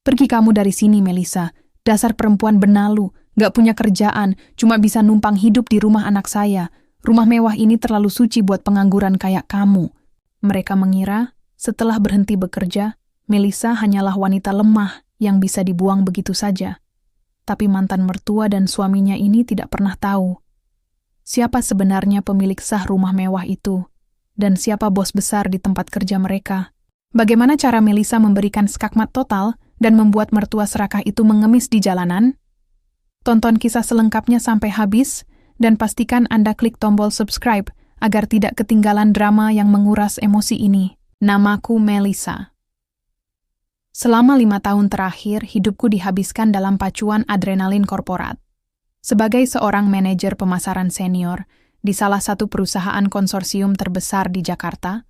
Pergi kamu dari sini, Melissa. Dasar perempuan benalu, gak punya kerjaan, cuma bisa numpang hidup di rumah anak saya. Rumah mewah ini terlalu suci buat pengangguran kayak kamu. Mereka mengira, setelah berhenti bekerja, Melissa hanyalah wanita lemah yang bisa dibuang begitu saja. Tapi mantan mertua dan suaminya ini tidak pernah tahu siapa sebenarnya pemilik sah rumah mewah itu, dan siapa bos besar di tempat kerja mereka. Bagaimana cara Melissa memberikan skakmat total dan membuat mertua serakah itu mengemis di jalanan? Tonton kisah selengkapnya sampai habis, dan pastikan Anda klik tombol subscribe agar tidak ketinggalan drama yang menguras emosi ini. Namaku Melissa. Selama 5 tahun terakhir, hidupku dihabiskan dalam pacuan adrenalin korporat. Sebagai seorang manajer pemasaran senior di salah satu perusahaan konsorsium terbesar di Jakarta,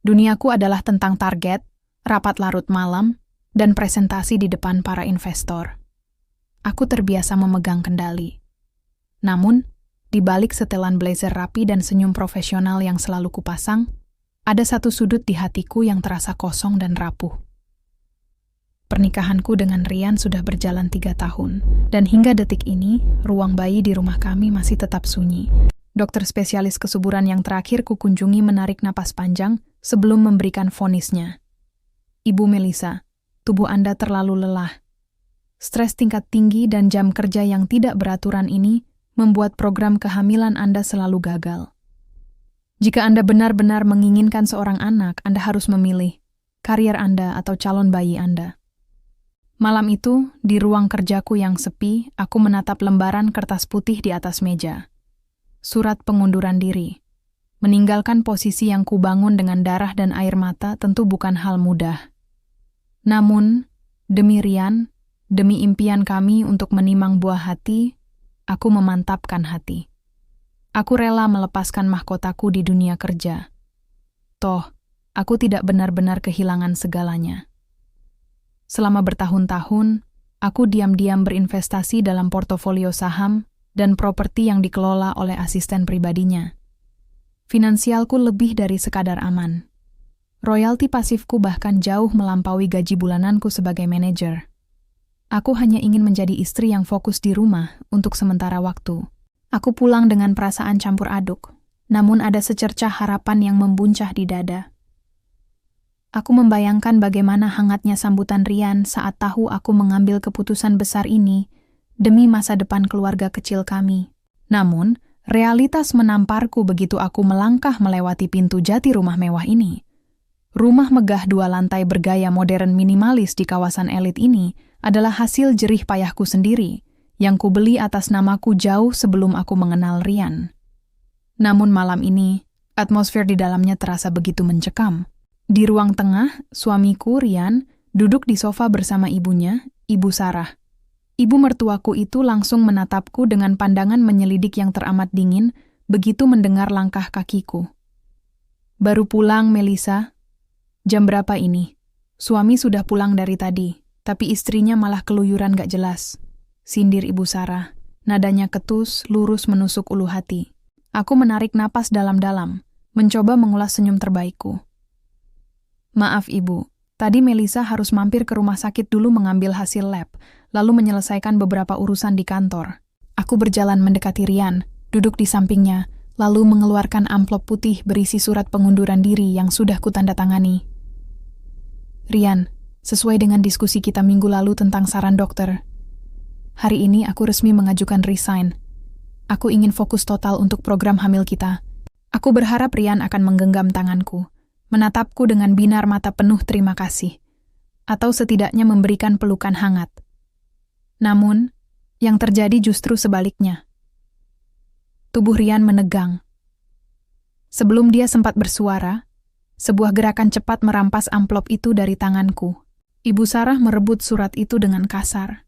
duniaku adalah tentang target, rapat larut malam, dan presentasi di depan para investor. Aku terbiasa memegang kendali. Namun, di balik setelan blazer rapi dan senyum profesional yang selalu kupasang, ada satu sudut di hatiku yang terasa kosong dan rapuh. Pernikahanku dengan Rian sudah berjalan 3 tahun, dan hingga detik ini, ruang bayi di rumah kami masih tetap sunyi. Dokter spesialis kesuburan yang terakhir kukunjungi menarik napas panjang sebelum memberikan vonisnya. Ibu Melissa, tubuh Anda terlalu lelah. Stres tingkat tinggi dan jam kerja yang tidak beraturan ini membuat program kehamilan Anda selalu gagal. Jika Anda benar-benar menginginkan seorang anak, Anda harus memilih karier Anda atau calon bayi Anda. Malam itu, di ruang kerjaku yang sepi, aku menatap lembaran kertas putih di atas meja. Surat pengunduran diri. Meninggalkan posisi yang kubangun dengan darah dan air mata tentu bukan hal mudah. Namun, demi Rian, demi impian kami untuk menimang buah hati, aku memantapkan hati. Aku rela melepaskan mahkotaku di dunia kerja. Toh, aku tidak benar-benar kehilangan segalanya. Selama bertahun-tahun, aku diam-diam berinvestasi dalam portofolio saham dan properti yang dikelola oleh asisten pribadinya. Finansialku lebih dari sekadar aman. Royalti pasifku bahkan jauh melampaui gaji bulananku sebagai manajer. Aku hanya ingin menjadi istri yang fokus di rumah untuk sementara waktu. Aku pulang dengan perasaan campur aduk, namun ada secercah harapan yang membuncah di dada. Aku membayangkan bagaimana hangatnya sambutan Rian saat tahu aku mengambil keputusan besar ini demi masa depan keluarga kecil kami. Namun, realitas menamparku begitu aku melangkah melewati pintu jati rumah mewah ini. Rumah megah 2 lantai bergaya modern minimalis di kawasan elit ini adalah hasil jerih payahku sendiri, yang kubeli atas namaku jauh sebelum aku mengenal Rian. Namun malam ini, atmosfer di dalamnya terasa begitu mencekam. Di ruang tengah, suamiku, Rian, duduk di sofa bersama ibunya, Ibu Sarah. Ibu mertuaku itu langsung menatapku dengan pandangan menyelidik yang teramat dingin begitu mendengar langkah kakiku. Baru pulang, Melissa. Jam berapa ini? Suami sudah pulang dari tadi, tapi istrinya malah keluyuran gak jelas. Sindir Ibu Sarah. Nadanya ketus, lurus menusuk ulu hati. Aku menarik napas dalam-dalam, mencoba mengulas senyum terbaikku. Maaf Ibu, tadi Melissa harus mampir ke rumah sakit dulu mengambil hasil lab, lalu menyelesaikan beberapa urusan di kantor. Aku berjalan mendekati Rian, duduk di sampingnya, lalu mengeluarkan amplop putih berisi surat pengunduran diri yang sudah kutandatangani. Rian, sesuai dengan diskusi kita minggu lalu tentang saran dokter, hari ini aku resmi mengajukan resign. Aku ingin fokus total untuk program hamil kita. Aku berharap Rian akan menggenggam tanganku, menatapku dengan binar mata penuh terima kasih, atau setidaknya memberikan pelukan hangat. Namun, yang terjadi justru sebaliknya. Tubuh Rian menegang. Sebelum dia sempat bersuara, sebuah gerakan cepat merampas amplop itu dari tanganku. Ibu Sarah merebut surat itu dengan kasar.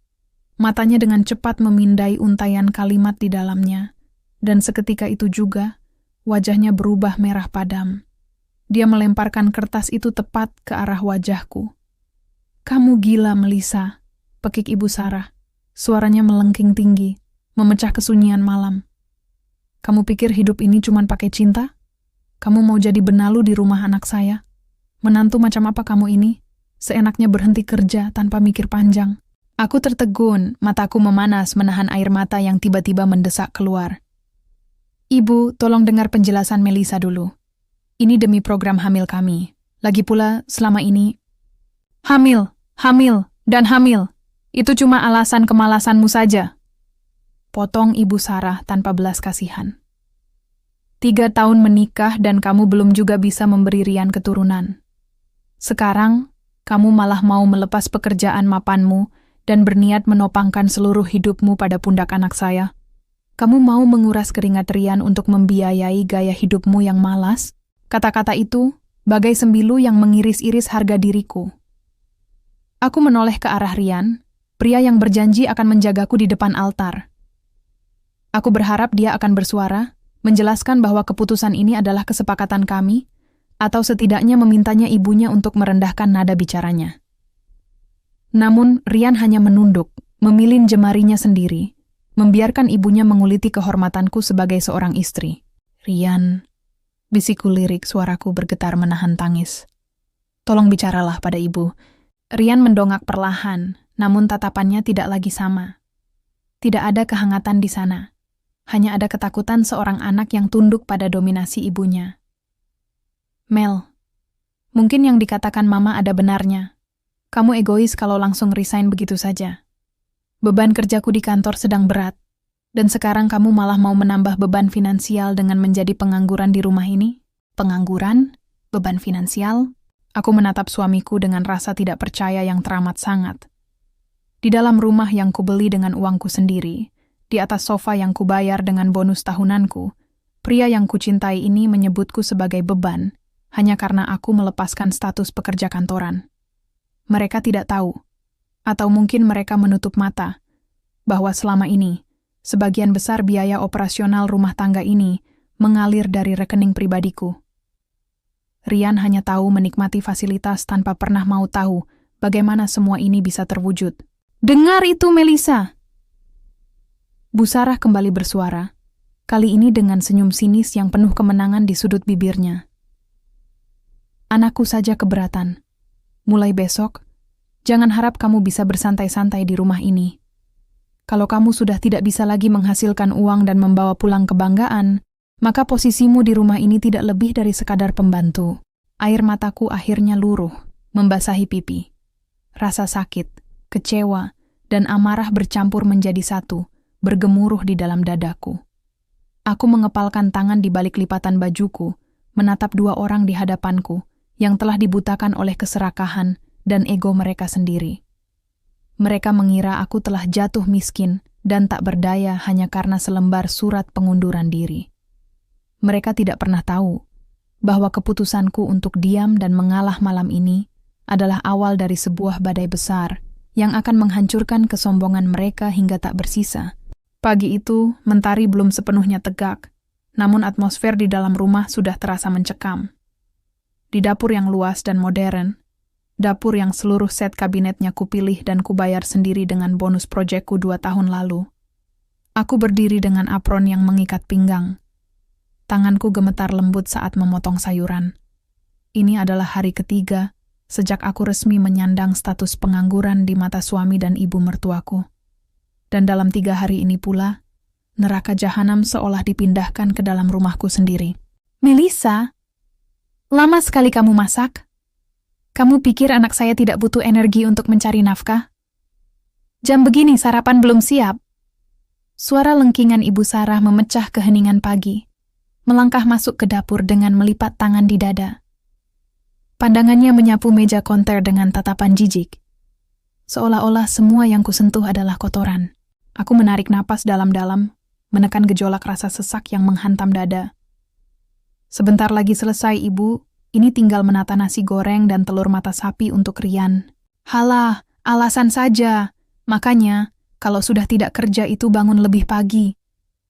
Matanya dengan cepat memindai untaian kalimat di dalamnya, dan seketika itu juga, wajahnya berubah merah padam. Dia melemparkan kertas itu tepat ke arah wajahku. Kamu gila, Melissa, pekik Ibu Sarah. Suaranya melengking tinggi, memecah kesunyian malam. Kamu pikir hidup ini cuma pakai cinta? Kamu mau jadi benalu di rumah anak saya? Menantu macam apa kamu ini? seenaknya berhenti kerja tanpa mikir panjang. Aku tertegun, mataku memanas menahan air mata yang tiba-tiba mendesak keluar. Ibu, tolong dengar penjelasan Melissa dulu. Ini demi program hamil kami. Lagi pula, selama ini... Hamil, dan hamil. Itu cuma alasan kemalasanmu saja. Potong Ibu Sarah tanpa belas kasihan. 3 tahun menikah dan kamu belum juga bisa memberi Rian keturunan. Sekarang, kamu malah mau melepas pekerjaan mapanmu dan berniat menopangkan seluruh hidupmu pada pundak anak saya. Kamu mau menguras keringat Rian untuk membiayai gaya hidupmu yang malas? Kata-kata itu bagai sembilu yang mengiris-iris harga diriku. Aku menoleh ke arah Rian, pria yang berjanji akan menjagaku di depan altar. Aku berharap dia akan bersuara, menjelaskan bahwa keputusan ini adalah kesepakatan kami, atau setidaknya memintanya ibunya untuk merendahkan nada bicaranya. Namun, Rian hanya menunduk, memilin jemarinya sendiri, membiarkan ibunya menguliti kehormatanku sebagai seorang istri. Rian, bisikku lirik, suaraku bergetar menahan tangis. Tolong bicaralah pada ibu. Rian mendongak perlahan, namun tatapannya tidak lagi sama. Tidak ada kehangatan di sana. Hanya ada ketakutan seorang anak yang tunduk pada dominasi ibunya. Mel, mungkin yang dikatakan Mama ada benarnya. Kamu egois kalau langsung resign begitu saja. Beban kerjaku di kantor sedang berat, dan sekarang kamu malah mau menambah beban finansial dengan menjadi pengangguran di rumah ini? Pengangguran? Beban finansial? Aku menatap suamiku dengan rasa tidak percaya yang teramat sangat. Di dalam rumah yang kubeli dengan uangku sendiri, di atas sofa yang kubayar dengan bonus tahunanku, pria yang kucintai ini menyebutku sebagai beban, hanya karena aku melepaskan status pekerja kantoran. Mereka tidak tahu, atau mungkin mereka menutup mata, bahwa selama ini, sebagian besar biaya operasional rumah tangga ini mengalir dari rekening pribadiku. Rian hanya tahu menikmati fasilitas tanpa pernah mau tahu bagaimana semua ini bisa terwujud. Dengar itu, Melissa! Bu Sarah kembali bersuara, kali ini dengan senyum sinis yang penuh kemenangan di sudut bibirnya. Anakku saja keberatan. Mulai besok, jangan harap kamu bisa bersantai-santai di rumah ini. Kalau kamu sudah tidak bisa lagi menghasilkan uang dan membawa pulang kebanggaan, maka posisimu di rumah ini tidak lebih dari sekadar pembantu. Air mataku akhirnya luruh, membasahi pipi. Rasa sakit, kecewa, dan amarah bercampur menjadi satu, bergemuruh di dalam dadaku. Aku mengepalkan tangan di balik lipatan bajuku, menatap 2 orang di hadapanku, yang telah dibutakan oleh keserakahan dan ego mereka sendiri. Mereka mengira aku telah jatuh miskin dan tak berdaya hanya karena selembar surat pengunduran diri. Mereka tidak pernah tahu bahwa keputusanku untuk diam dan mengalah malam ini adalah awal dari sebuah badai besar yang akan menghancurkan kesombongan mereka hingga tak bersisa. Pagi itu, mentari belum sepenuhnya tegak, namun atmosfer di dalam rumah sudah terasa mencekam. Di dapur yang luas dan modern, dapur yang seluruh set kabinetnya kupilih dan kubayar sendiri dengan bonus proyekku 2 tahun lalu, aku berdiri dengan apron yang mengikat pinggang. Tanganku gemetar lembut saat memotong sayuran. Ini adalah hari ketiga sejak aku resmi menyandang status pengangguran di mata suami dan ibu mertuaku. Dan dalam 3 hari ini pula, neraka jahanam seolah dipindahkan ke dalam rumahku sendiri. Melissa, lama sekali kamu masak? Kamu pikir anak saya tidak butuh energi untuk mencari nafkah? Jam begini sarapan belum siap. Suara lengkingan Ibu Sarah memecah keheningan pagi. Melangkah masuk ke dapur dengan melipat tangan di dada. Pandangannya menyapu meja konter dengan tatapan jijik. Seolah-olah semua yang kusentuh adalah kotoran. Aku menarik napas dalam-dalam, menekan gejolak rasa sesak yang menghantam dada. Sebentar lagi selesai, Ibu. Ini tinggal menata nasi goreng dan telur mata sapi untuk Rian. Halah, alasan saja. Makanya, kalau sudah tidak kerja itu bangun lebih pagi.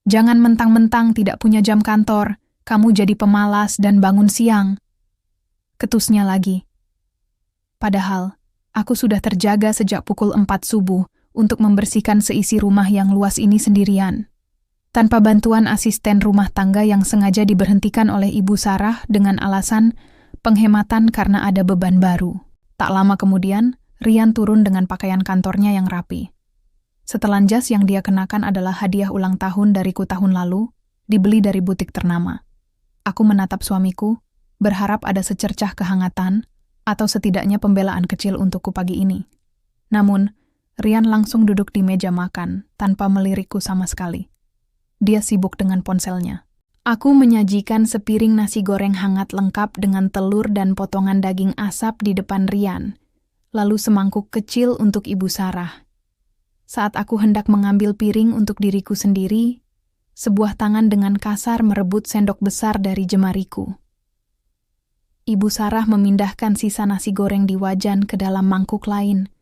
Jangan mentang-mentang tidak punya jam kantor, kamu jadi pemalas dan bangun siang. Ketusnya lagi. Padahal, aku sudah terjaga sejak pukul 4 subuh untuk membersihkan seisi rumah yang luas ini sendirian. Tanpa bantuan asisten rumah tangga yang sengaja diberhentikan oleh Ibu Sarah dengan alasan penghematan karena ada beban baru. Tak lama kemudian, Rian turun dengan pakaian kantornya yang rapi. Setelan jas yang dia kenakan adalah hadiah ulang tahun dariku tahun lalu, dibeli dari butik ternama. Aku menatap suamiku, berharap ada secercah kehangatan, atau setidaknya pembelaan kecil untukku pagi ini. Namun, Rian langsung duduk di meja makan, tanpa melirikku sama sekali. Dia sibuk dengan ponselnya. Aku menyajikan sepiring nasi goreng hangat lengkap dengan telur dan potongan daging asap di depan Rian, lalu semangkuk kecil untuk Ibu Sarah. Saat aku hendak mengambil piring untuk diriku sendiri, sebuah tangan dengan kasar merebut sendok besar dari jemariku. Ibu Sarah memindahkan sisa nasi goreng di wajan ke dalam mangkuk lain,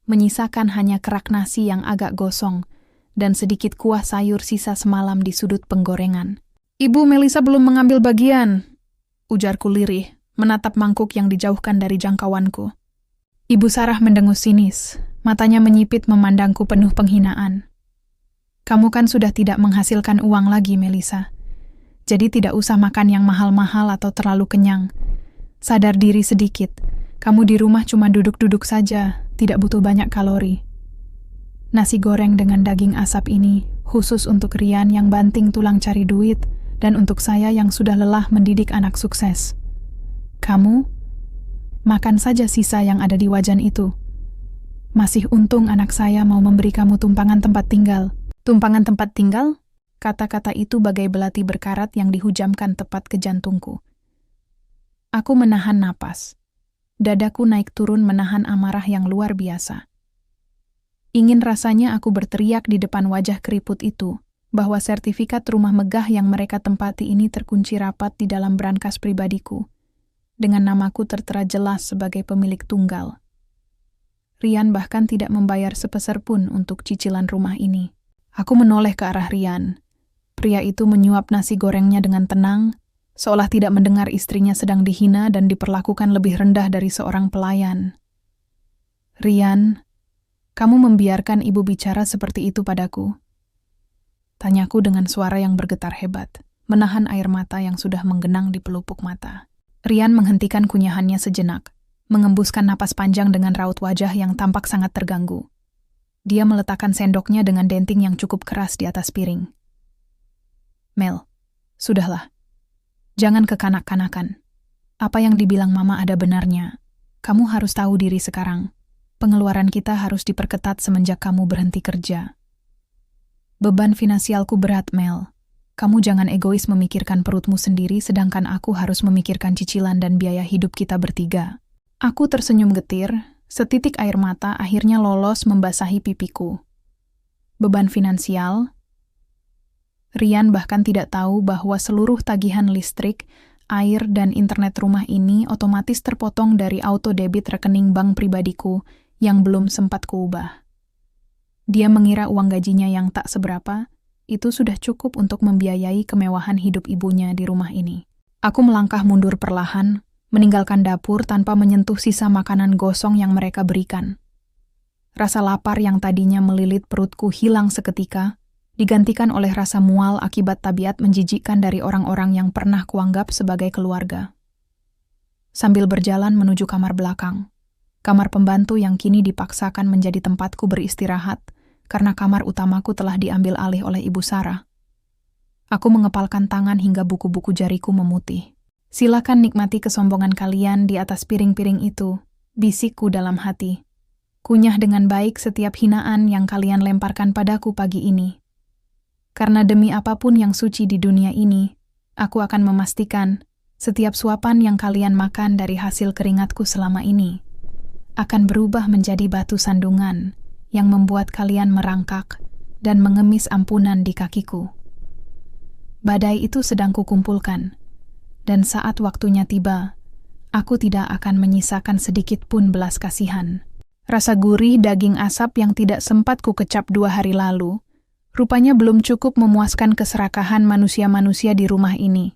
menyisakan hanya kerak nasi yang agak gosong dan sedikit kuah sayur sisa semalam di sudut penggorengan. "Ibu Melisa belum mengambil bagian," ujarku lirih, menatap mangkuk yang dijauhkan dari jangkauanku. Ibu Sarah mendengus sinis, matanya menyipit memandangku penuh penghinaan. "Kamu kan sudah tidak menghasilkan uang lagi, Melisa. Jadi tidak usah makan yang mahal-mahal atau terlalu kenyang. Sadar diri sedikit, kamu di rumah cuma duduk-duduk saja, tidak butuh banyak kalori." Nasi goreng dengan daging asap ini khusus untuk Rian yang banting tulang cari duit dan untuk saya yang sudah lelah mendidik anak sukses. Kamu, makan saja sisa yang ada di wajan itu. Masih untung anak saya mau memberi kamu tumpangan tempat tinggal. Tumpangan tempat tinggal? Kata-kata itu bagai belati berkarat yang dihujamkan tepat ke jantungku. Aku menahan napas. Dadaku naik turun menahan amarah yang luar biasa. Ingin rasanya aku berteriak di depan wajah keriput itu, bahwa sertifikat rumah megah yang mereka tempati ini terkunci rapat di dalam brankas pribadiku, dengan namaku tertera jelas sebagai pemilik tunggal. Rian bahkan tidak membayar sepeser pun untuk cicilan rumah ini. Aku menoleh ke arah Rian. Pria itu menyuap nasi gorengnya dengan tenang, seolah tidak mendengar istrinya sedang dihina dan diperlakukan lebih rendah dari seorang pelayan. "Rian, kamu membiarkan ibu bicara seperti itu padaku?" Tanyaku dengan suara yang bergetar hebat, menahan air mata yang sudah menggenang di pelupuk mata. Rian menghentikan kunyahannya sejenak, mengembuskan napas panjang dengan raut wajah yang tampak sangat terganggu. Dia meletakkan sendoknya dengan denting yang cukup keras di atas piring. "Mel, sudahlah. Jangan kekanak-kanakan. Apa yang dibilang Mama ada benarnya. Kamu harus tahu diri sekarang. Pengeluaran kita harus diperketat semenjak kamu berhenti kerja. Beban finansialku berat, Mel. Kamu jangan egois memikirkan perutmu sendiri sedangkan aku harus memikirkan cicilan dan biaya hidup kita bertiga." Aku tersenyum getir, setitik air mata akhirnya lolos membasahi pipiku. Beban finansial? Rian bahkan tidak tahu bahwa seluruh tagihan listrik, air, dan internet rumah ini otomatis terpotong dari auto debit rekening bank pribadiku yang belum sempat kuubah. Dia mengira uang gajinya yang tak seberapa, itu sudah cukup untuk membiayai kemewahan hidup ibunya di rumah ini. Aku melangkah mundur perlahan, meninggalkan dapur tanpa menyentuh sisa makanan gosong yang mereka berikan. Rasa lapar yang tadinya melilit perutku hilang seketika, digantikan oleh rasa mual akibat tabiat menjijikkan dari orang-orang yang pernah kuanggap sebagai keluarga. Sambil berjalan menuju kamar belakang, kamar pembantu yang kini dipaksakan menjadi tempatku beristirahat, karena kamar utamaku telah diambil alih oleh Ibu Sarah. Aku mengepalkan tangan hingga buku-buku jariku memutih. "Silakan nikmati kesombongan kalian di atas piring-piring itu," bisikku dalam hati. "Kunyah dengan baik setiap hinaan yang kalian lemparkan padaku pagi ini. Karena demi apapun yang suci di dunia ini, aku akan memastikan setiap suapan yang kalian makan dari hasil keringatku selama ini akan berubah menjadi batu sandungan yang membuat kalian merangkak dan mengemis ampunan di kakiku. Badai itu sedang kukumpulkan, dan saat waktunya tiba, aku tidak akan menyisakan sedikit pun belas kasihan." Rasa gurih daging asap yang tidak sempat kukecap 2 hari lalu, rupanya belum cukup memuaskan keserakahan manusia-manusia di rumah ini.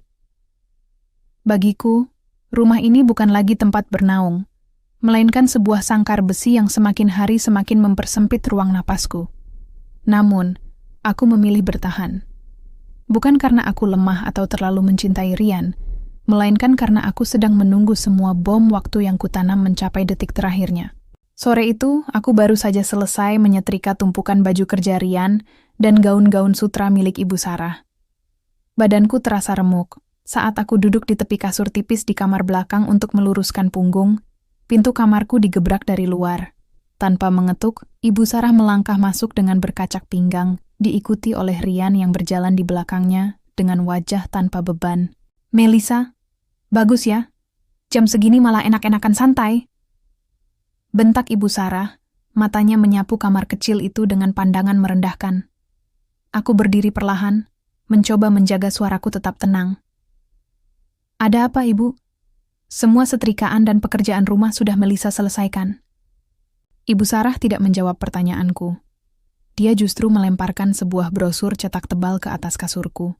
Bagiku, rumah ini bukan lagi tempat bernaung, melainkan sebuah sangkar besi yang semakin hari semakin mempersempit ruang napasku. Namun, aku memilih bertahan. Bukan karena aku lemah atau terlalu mencintai Rian, melainkan karena aku sedang menunggu semua bom waktu yang kutanam mencapai detik terakhirnya. Sore itu, aku baru saja selesai menyetrika tumpukan baju kerja Rian dan gaun-gaun sutra milik Ibu Sarah. Badanku terasa remuk. Saat aku duduk di tepi kasur tipis di kamar belakang untuk meluruskan punggung, pintu kamarku digebrak dari luar. Tanpa mengetuk, Ibu Sarah melangkah masuk dengan berkacak pinggang, diikuti oleh Rian yang berjalan di belakangnya dengan wajah tanpa beban. "Melisa, bagus ya. Jam segini malah enak-enakan santai." Bentak Ibu Sarah, matanya menyapu kamar kecil itu dengan pandangan merendahkan. Aku berdiri perlahan, mencoba menjaga suaraku tetap tenang. "Ada apa, Ibu? Semua setrikaan dan pekerjaan rumah sudah Melisa selesaikan." Ibu Sarah tidak menjawab pertanyaanku. Dia justru melemparkan sebuah brosur cetak tebal ke atas kasurku.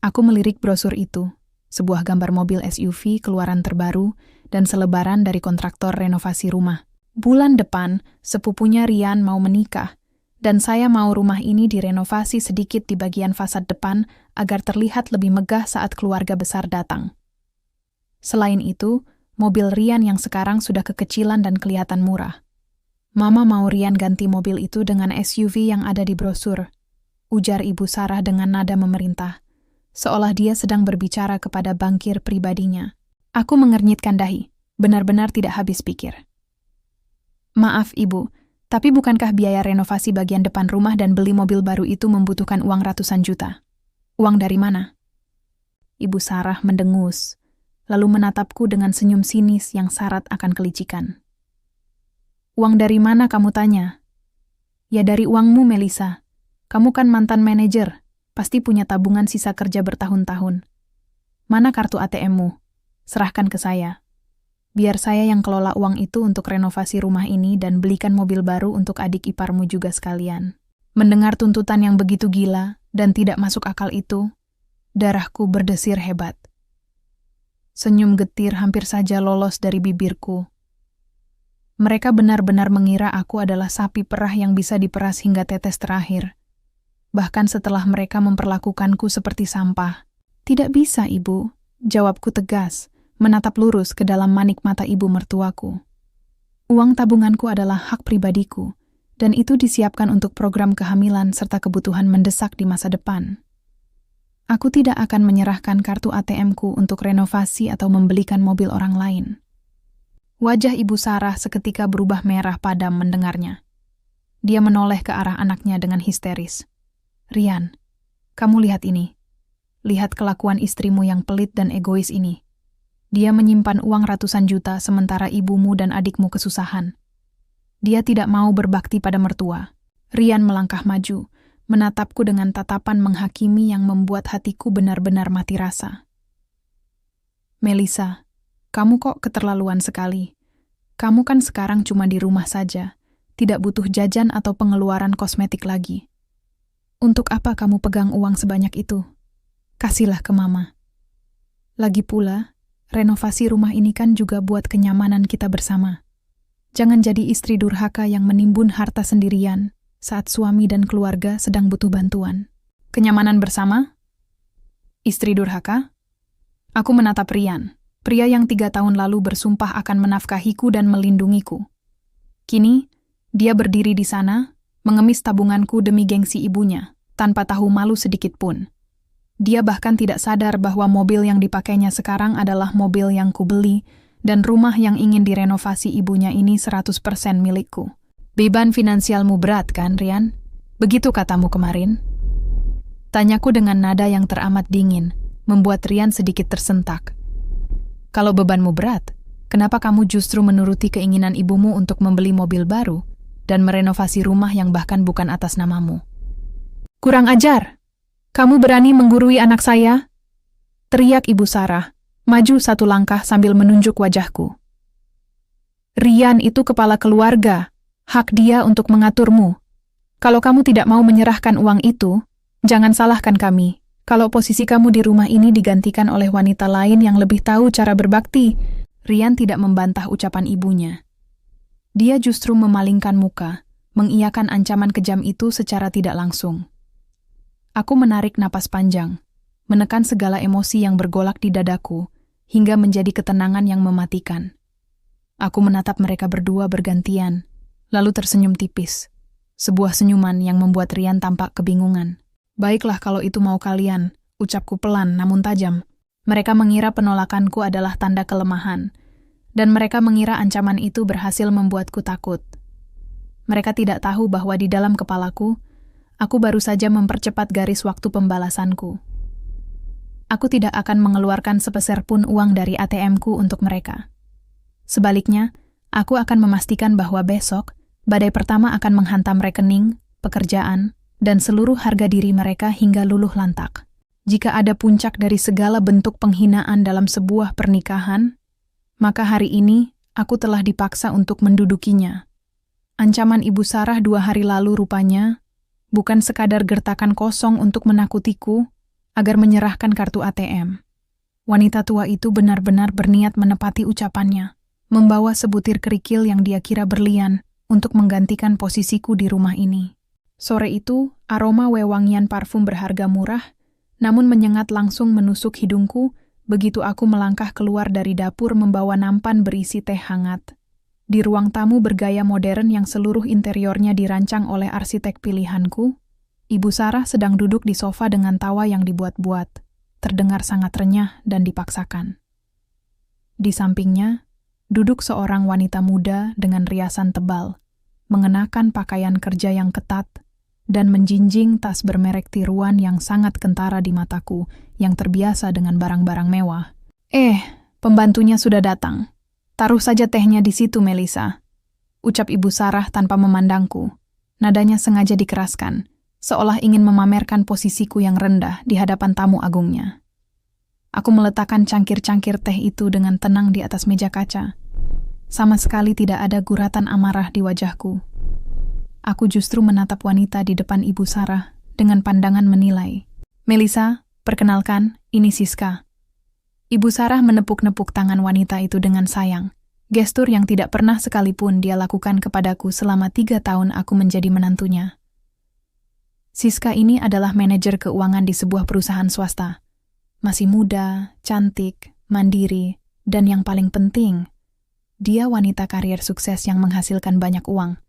Aku melirik brosur itu, sebuah gambar mobil SUV keluaran terbaru dan selebaran dari kontraktor renovasi rumah. Bulan depan, sepupunya Rian mau menikah, dan saya mau rumah ini direnovasi sedikit di bagian fasad depan agar terlihat lebih megah saat keluarga besar datang. Selain itu, mobil Rian yang sekarang sudah kekecilan dan kelihatan murah. Mama mau Rian ganti mobil itu dengan SUV yang ada di brosur, ujar Ibu Sarah dengan nada memerintah, seolah dia sedang berbicara kepada bankir pribadinya. Aku mengernyitkan dahi, benar-benar tidak habis pikir. "Maaf, Ibu, tapi bukankah biaya renovasi bagian depan rumah dan beli mobil baru itu membutuhkan uang ratusan juta? Uang dari mana?" Ibu Sarah mendengus, lalu menatapku dengan senyum sinis yang syarat akan kelicikan. "Uang dari mana kamu tanya?" "Ya dari uangmu, Melisa. Kamu kan mantan manajer, pasti punya tabungan sisa kerja bertahun-tahun. Mana kartu ATM-mu? Serahkan ke saya. Biar saya yang kelola uang itu untuk renovasi rumah ini dan belikan mobil baru untuk adik iparmu juga sekalian." Mendengar tuntutan yang begitu gila dan tidak masuk akal itu, darahku berdesir hebat. Senyum getir hampir saja lolos dari bibirku. Mereka benar-benar mengira aku adalah sapi perah yang bisa diperas hingga tetes terakhir. Bahkan setelah mereka memperlakukanku seperti sampah. "Tidak bisa, Ibu," jawabku tegas, menatap lurus ke dalam manik mata ibu mertuaku. "Uang tabunganku adalah hak pribadiku, dan itu disiapkan untuk program kehamilan serta kebutuhan mendesak di masa depan. Aku tidak akan menyerahkan kartu ATM-ku untuk renovasi atau membelikan mobil orang lain." Wajah Ibu Sarah seketika berubah merah padam mendengarnya. Dia menoleh ke arah anaknya dengan histeris. "Rian, kamu lihat ini. Lihat kelakuan istrimu yang pelit dan egois ini. Dia menyimpan uang ratusan juta sementara ibumu dan adikmu kesusahan. Dia tidak mau berbakti pada mertua." Rian melangkah maju, menatapku dengan tatapan menghakimi yang membuat hatiku benar-benar mati rasa. "Melisa, kamu kok keterlaluan sekali. Kamu kan sekarang cuma di rumah saja, tidak butuh jajan atau pengeluaran kosmetik lagi. Untuk apa kamu pegang uang sebanyak itu? Kasihlah ke Mama. Lagi pula, renovasi rumah ini kan juga buat kenyamanan kita bersama. Jangan jadi istri durhaka yang menimbun harta sendirian saat suami dan keluarga sedang butuh bantuan." "Kenyamanan bersama? Istri durhaka?" Aku menatap Rian, pria yang 3 tahun lalu bersumpah akan menafkahiku dan melindungiku. Kini, dia berdiri di sana, mengemis tabunganku demi gengsi ibunya, tanpa tahu malu sedikit pun. Dia bahkan tidak sadar bahwa mobil yang dipakainya sekarang adalah mobil yang kubeli dan rumah yang ingin direnovasi ibunya ini 100% milikku. "Beban finansialmu berat kan, Rian? Begitu katamu kemarin?" Tanyaku dengan nada yang teramat dingin, membuat Rian sedikit tersentak. "Kalau bebanmu berat, kenapa kamu justru menuruti keinginan ibumu untuk membeli mobil baru dan merenovasi rumah yang bahkan bukan atas namamu?" "Kurang ajar! Kamu berani menggurui anak saya?" teriak Ibu Sarah, maju 1 langkah sambil menunjuk wajahku. "Rian itu kepala keluarga, hak dia untuk mengaturmu. Kalau kamu tidak mau menyerahkan uang itu, jangan salahkan kami. Kalau posisi kamu di rumah ini digantikan oleh wanita lain yang lebih tahu cara berbakti." Rian tidak membantah ucapan ibunya. Dia justru memalingkan muka, mengiyakan ancaman kejam itu secara tidak langsung. Aku menarik napas panjang, menekan segala emosi yang bergolak di dadaku, hingga menjadi ketenangan yang mematikan. Aku menatap mereka berdua bergantian, lalu tersenyum tipis. Sebuah senyuman yang membuat Rian tampak kebingungan. "Baiklah kalau itu mau kalian," ucapku pelan namun tajam. Mereka mengira penolakanku adalah tanda kelemahan, dan mereka mengira ancaman itu berhasil membuatku takut. Mereka tidak tahu bahwa di dalam kepalaku, aku baru saja mempercepat garis waktu pembalasanku. Aku tidak akan mengeluarkan sepeser pun uang dari ATM-ku untuk mereka. Sebaliknya, aku akan memastikan bahwa besok, badai pertama akan menghantam rekening, pekerjaan, dan seluruh harga diri mereka hingga luluh lantak. Jika ada puncak dari segala bentuk penghinaan dalam sebuah pernikahan, maka hari ini aku telah dipaksa untuk mendudukinya. Ancaman Ibu Sarah 2 hari lalu rupanya bukan sekadar gertakan kosong untuk menakutiku agar menyerahkan kartu ATM. Wanita tua itu benar-benar berniat menepati ucapannya, membawa sebutir kerikil yang dia kira berlian untuk menggantikan posisiku di rumah ini. Sore itu, aroma wewangian parfum berharga murah, namun menyengat langsung menusuk hidungku begitu aku melangkah keluar dari dapur membawa nampan berisi teh hangat. Di ruang tamu bergaya modern yang seluruh interiornya dirancang oleh arsitek pilihanku, Ibu Sarah sedang duduk di sofa dengan tawa yang dibuat-buat, terdengar sangat renyah dan dipaksakan. Di sampingnya, duduk seorang wanita muda dengan riasan tebal, mengenakan pakaian kerja yang ketat, dan menjinjing tas bermerek tiruan yang sangat kentara di mataku yang terbiasa dengan barang-barang mewah. Pembantunya sudah datang. Taruh saja tehnya di situ, Melisa," ucap Ibu Sarah tanpa memandangku. Nadanya sengaja dikeraskan, seolah ingin memamerkan posisiku yang rendah di hadapan tamu agungnya. Aku meletakkan cangkir-cangkir teh itu dengan tenang di atas meja kaca. Sama sekali tidak ada guratan amarah di wajahku. Aku justru menatap wanita di depan Ibu Sarah dengan pandangan menilai. "Melisa, perkenalkan, ini Siska." Ibu Sarah menepuk-nepuk tangan wanita itu dengan sayang, gestur yang tidak pernah sekalipun dia lakukan kepadaku selama 3 tahun aku menjadi menantunya. Siska ini adalah manajer keuangan di sebuah perusahaan swasta. Masih muda, cantik, mandiri, dan yang paling penting, dia wanita karier sukses yang menghasilkan banyak uang.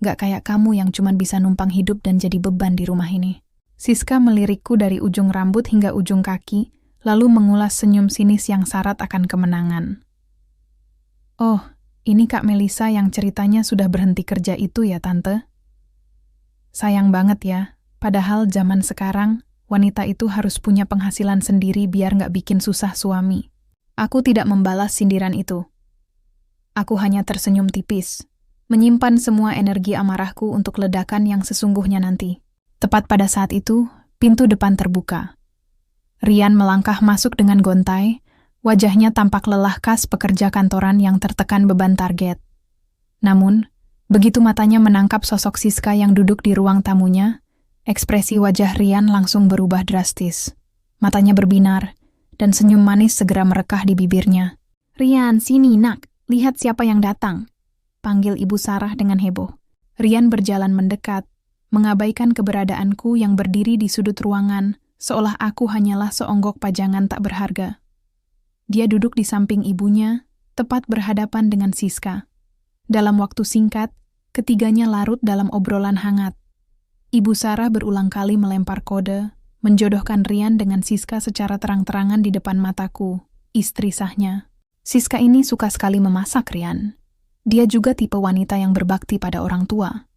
Gak kayak kamu yang cuma bisa numpang hidup dan jadi beban di rumah ini. Siska melirikku dari ujung rambut hingga ujung kaki, lalu mengulas senyum sinis yang syarat akan kemenangan. "Oh, ini Kak Melisa yang ceritanya sudah berhenti kerja itu ya, Tante?" "Sayang banget ya, padahal zaman sekarang, wanita itu harus punya penghasilan sendiri biar gak bikin susah suami." Aku tidak membalas sindiran itu. Aku hanya tersenyum tipis, menyimpan semua energi amarahku untuk ledakan yang sesungguhnya nanti. Tepat pada saat itu, pintu depan terbuka. Rian melangkah masuk dengan gontai, wajahnya tampak lelah khas pekerja kantoran yang tertekan beban target. Namun, begitu matanya menangkap sosok Siska yang duduk di ruang tamunya, ekspresi wajah Rian langsung berubah drastis. Matanya berbinar, dan senyum manis segera merekah di bibirnya. "Rian, sini nak, lihat siapa yang datang," panggil Ibu Sarah dengan heboh. Rian berjalan mendekat, mengabaikan keberadaanku yang berdiri di sudut ruangan, seolah aku hanyalah seonggok pajangan tak berharga. Dia duduk di samping ibunya, tepat berhadapan dengan Siska. Dalam waktu singkat, ketiganya larut dalam obrolan hangat. Ibu Sarah berulang kali melempar kode, menjodohkan Rian dengan Siska secara terang-terangan di depan mataku, istri sahnya. Siska ini suka sekali memasak, Rian. Dia juga tipe wanita yang berbakti pada orang tua.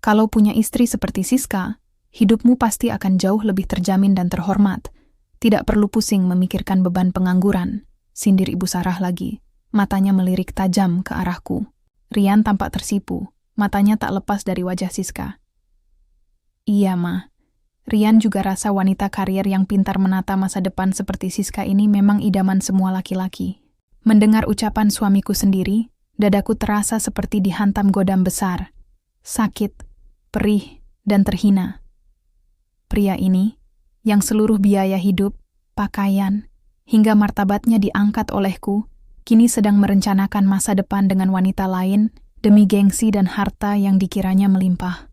Kalau punya istri seperti Siska, hidupmu pasti akan jauh lebih terjamin dan terhormat. Tidak perlu pusing memikirkan beban pengangguran, sindir Ibu Sarah lagi. Matanya melirik tajam ke arahku. Rian tampak tersipu, matanya tak lepas dari wajah Siska. "Iya, Ma. Rian juga rasa wanita karier yang pintar menata masa depan seperti Siska ini memang idaman semua laki-laki." Mendengar ucapan suamiku sendiri, dadaku terasa seperti dihantam godam besar. Sakit, perih, dan terhina. Pria ini, yang seluruh biaya hidup, pakaian, hingga martabatnya diangkat olehku, kini sedang merencanakan masa depan dengan wanita lain demi gengsi dan harta yang dikiranya melimpah.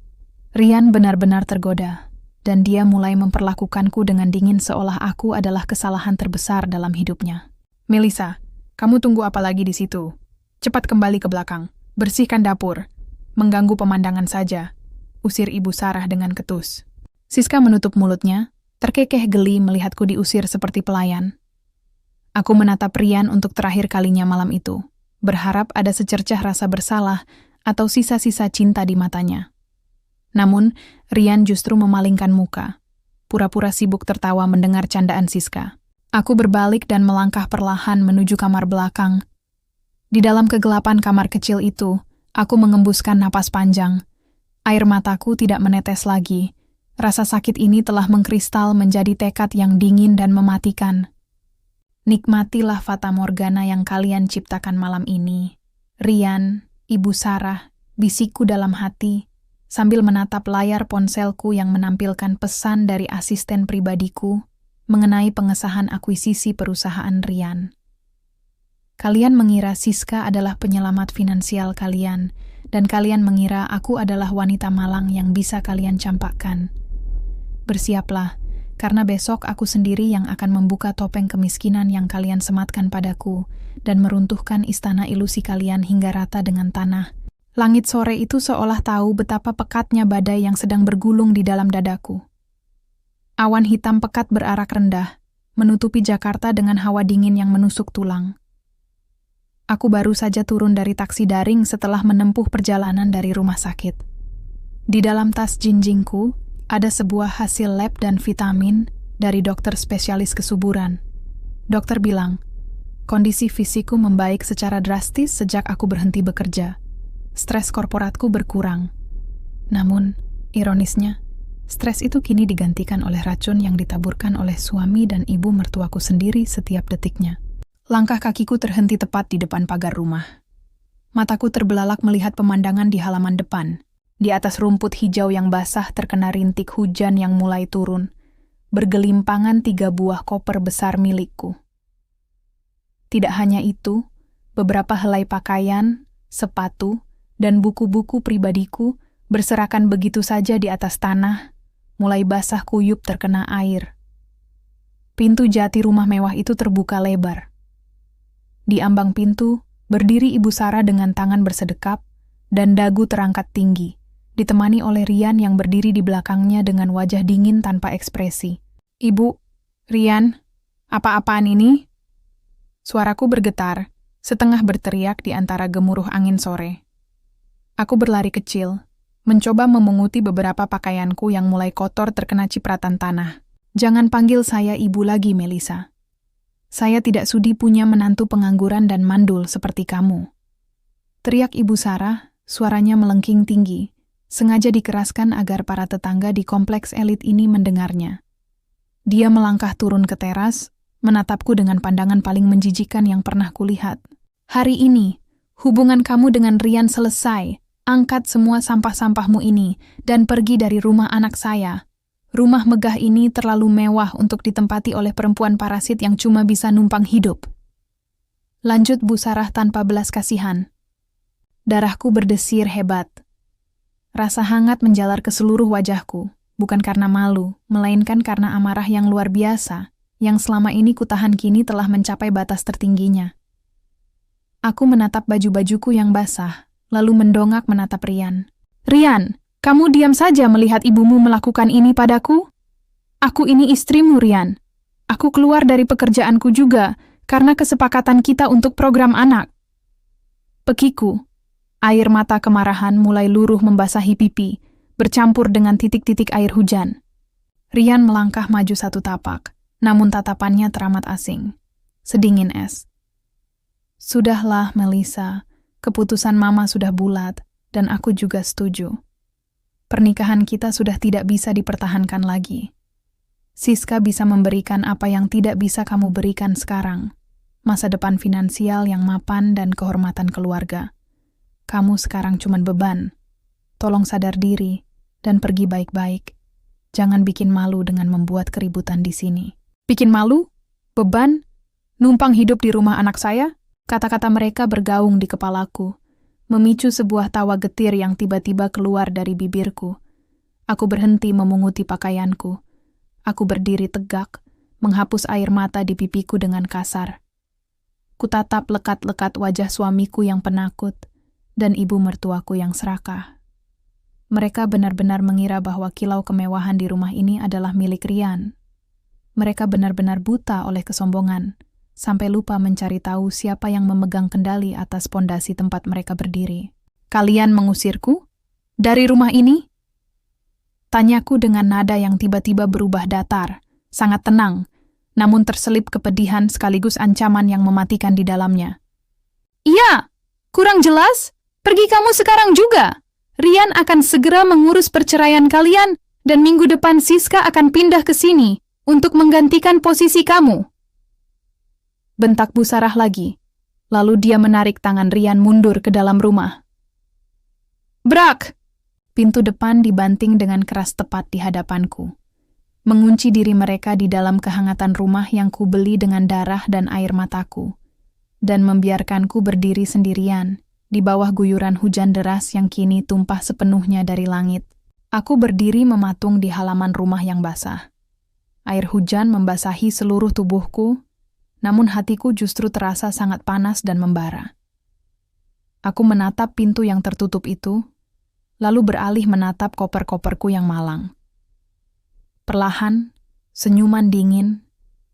Rian benar-benar tergoda, dan dia mulai memperlakukanku dengan dingin seolah aku adalah kesalahan terbesar dalam hidupnya. Melissa, kamu tunggu apa lagi di situ? Cepat kembali ke belakang. Bersihkan dapur. Mengganggu pemandangan saja. Usir Ibu Sarah dengan ketus. Siska menutup mulutnya, terkekeh geli melihatku diusir seperti pelayan. Aku menatap Rian untuk terakhir kalinya malam itu, berharap ada secercah rasa bersalah atau sisa-sisa cinta di matanya. Namun, Rian justru memalingkan muka, pura-pura sibuk tertawa mendengar candaan Siska. Aku berbalik dan melangkah perlahan menuju kamar belakang. Di dalam kegelapan kamar kecil itu, aku mengembuskan napas panjang. Air mataku tidak menetes lagi. Rasa sakit ini telah mengkristal menjadi tekad yang dingin dan mematikan. Nikmatilah fata morgana yang kalian ciptakan malam ini. Rian, Ibu Sarah, bisikku dalam hati, sambil menatap layar ponselku yang menampilkan pesan dari asisten pribadiku mengenai pengesahan akuisisi perusahaan Rian. Kalian mengira Siska adalah penyelamat finansial kalian, dan kalian mengira aku adalah wanita malang yang bisa kalian campakkan. Bersiaplah, karena besok aku sendiri yang akan membuka topeng kemiskinan yang kalian sematkan padaku dan meruntuhkan istana ilusi kalian hingga rata dengan tanah. Langit sore itu seolah tahu betapa pekatnya badai yang sedang bergulung di dalam dadaku. Awan hitam pekat berarak rendah, menutupi Jakarta dengan hawa dingin yang menusuk tulang. Aku baru saja turun dari taksi daring setelah menempuh perjalanan dari rumah sakit. Di dalam tas jinjingku, ada sebuah hasil lab dan vitamin dari dokter spesialis kesuburan. Dokter bilang, kondisi fisikku membaik secara drastis sejak aku berhenti bekerja. Stres korporatku berkurang. Namun, ironisnya, stres itu kini digantikan oleh racun yang ditaburkan oleh suami dan ibu mertuaku sendiri setiap detiknya. Langkah kakiku terhenti tepat di depan pagar rumah. Mataku terbelalak melihat pemandangan di halaman depan. Di atas rumput hijau yang basah terkena rintik hujan yang mulai turun, bergelimpangan 3 buah koper besar milikku. Tidak hanya itu, beberapa helai pakaian, sepatu, dan buku-buku pribadiku berserakan begitu saja di atas tanah, mulai basah kuyup terkena air. Pintu jati rumah mewah itu terbuka lebar. Di ambang pintu, berdiri Ibu Sarah dengan tangan bersedekap dan dagu terangkat tinggi, ditemani oleh Rian yang berdiri di belakangnya dengan wajah dingin tanpa ekspresi. "Ibu, Rian, apa-apaan ini?" Suaraku bergetar, setengah berteriak di antara gemuruh angin sore. Aku berlari kecil, mencoba memunguti beberapa pakaianku yang mulai kotor terkena cipratan tanah. "Jangan panggil saya ibu lagi, Melissa. Saya tidak sudi punya menantu pengangguran dan mandul seperti kamu." Teriak Ibu Sarah, suaranya melengking tinggi, sengaja dikeraskan agar para tetangga di kompleks elit ini mendengarnya. Dia melangkah turun ke teras, menatapku dengan pandangan paling menjijikan yang pernah kulihat. "Hari ini, hubungan kamu dengan Rian selesai. Angkat semua sampah-sampahmu ini dan pergi dari rumah anak saya. Rumah megah ini terlalu mewah untuk ditempati oleh perempuan parasit yang cuma bisa numpang hidup." Lanjut Bu Sarah tanpa belas kasihan. Darahku berdesir hebat. Rasa hangat menjalar ke seluruh wajahku, bukan karena malu, melainkan karena amarah yang luar biasa, yang selama ini kutahan kini telah mencapai batas tertingginya. Aku menatap baju-bajuku yang basah, lalu mendongak menatap Rian. "Rian, kamu diam saja melihat ibumu melakukan ini padaku? Aku ini istrimu, Rian. Aku keluar dari pekerjaanku juga, karena kesepakatan kita untuk program anak." Pekiku, air mata kemarahan mulai luruh membasahi pipi, bercampur dengan titik-titik air hujan. Rian melangkah maju 1 tapak, namun tatapannya teramat asing. Sedingin es. "Sudahlah, Melissa. Keputusan Mama sudah bulat, dan aku juga setuju. Pernikahan kita sudah tidak bisa dipertahankan lagi. Siska bisa memberikan apa yang tidak bisa kamu berikan sekarang. Masa depan finansial yang mapan dan kehormatan keluarga. Kamu sekarang cuma beban. Tolong sadar diri dan pergi baik-baik. Jangan bikin malu dengan membuat keributan di sini." "Bikin malu? Beban? Numpang hidup di rumah anak saya?" Kata-kata mereka bergaung di kepalaku, memicu sebuah tawa getir yang tiba-tiba keluar dari bibirku. Aku berhenti memunguti pakaianku. Aku berdiri tegak, menghapus air mata di pipiku dengan kasar. Kutatap lekat-lekat wajah suamiku yang penakut dan ibu mertuaku yang serakah. Mereka benar-benar mengira bahwa kilau kemewahan di rumah ini adalah milik Rian. Mereka benar-benar buta oleh kesombongan, sampai lupa mencari tahu siapa yang memegang kendali atas pondasi tempat mereka berdiri. "Kalian mengusirku? Dari rumah ini?" Tanyaku dengan nada yang tiba-tiba berubah datar, sangat tenang, namun terselip kepedihan sekaligus ancaman yang mematikan di dalamnya. "Iya, kurang jelas? Pergi kamu sekarang juga. Rian akan segera mengurus perceraian kalian, dan minggu depan Siska akan pindah ke sini untuk menggantikan posisi kamu." Bentak Bu Sarah lagi, lalu dia menarik tangan Rian mundur ke dalam rumah. Brak! Pintu depan dibanting dengan keras tepat di hadapanku, mengunci diri mereka di dalam kehangatan rumah yang kubeli dengan darah dan air mataku, dan membiarkanku berdiri sendirian di bawah guyuran hujan deras yang kini tumpah sepenuhnya dari langit. Aku berdiri mematung di halaman rumah yang basah. Air hujan membasahi seluruh tubuhku, namun hatiku justru terasa sangat panas dan membara. Aku menatap pintu yang tertutup itu, lalu beralih menatap koper-koperku yang malang. Perlahan, senyuman dingin,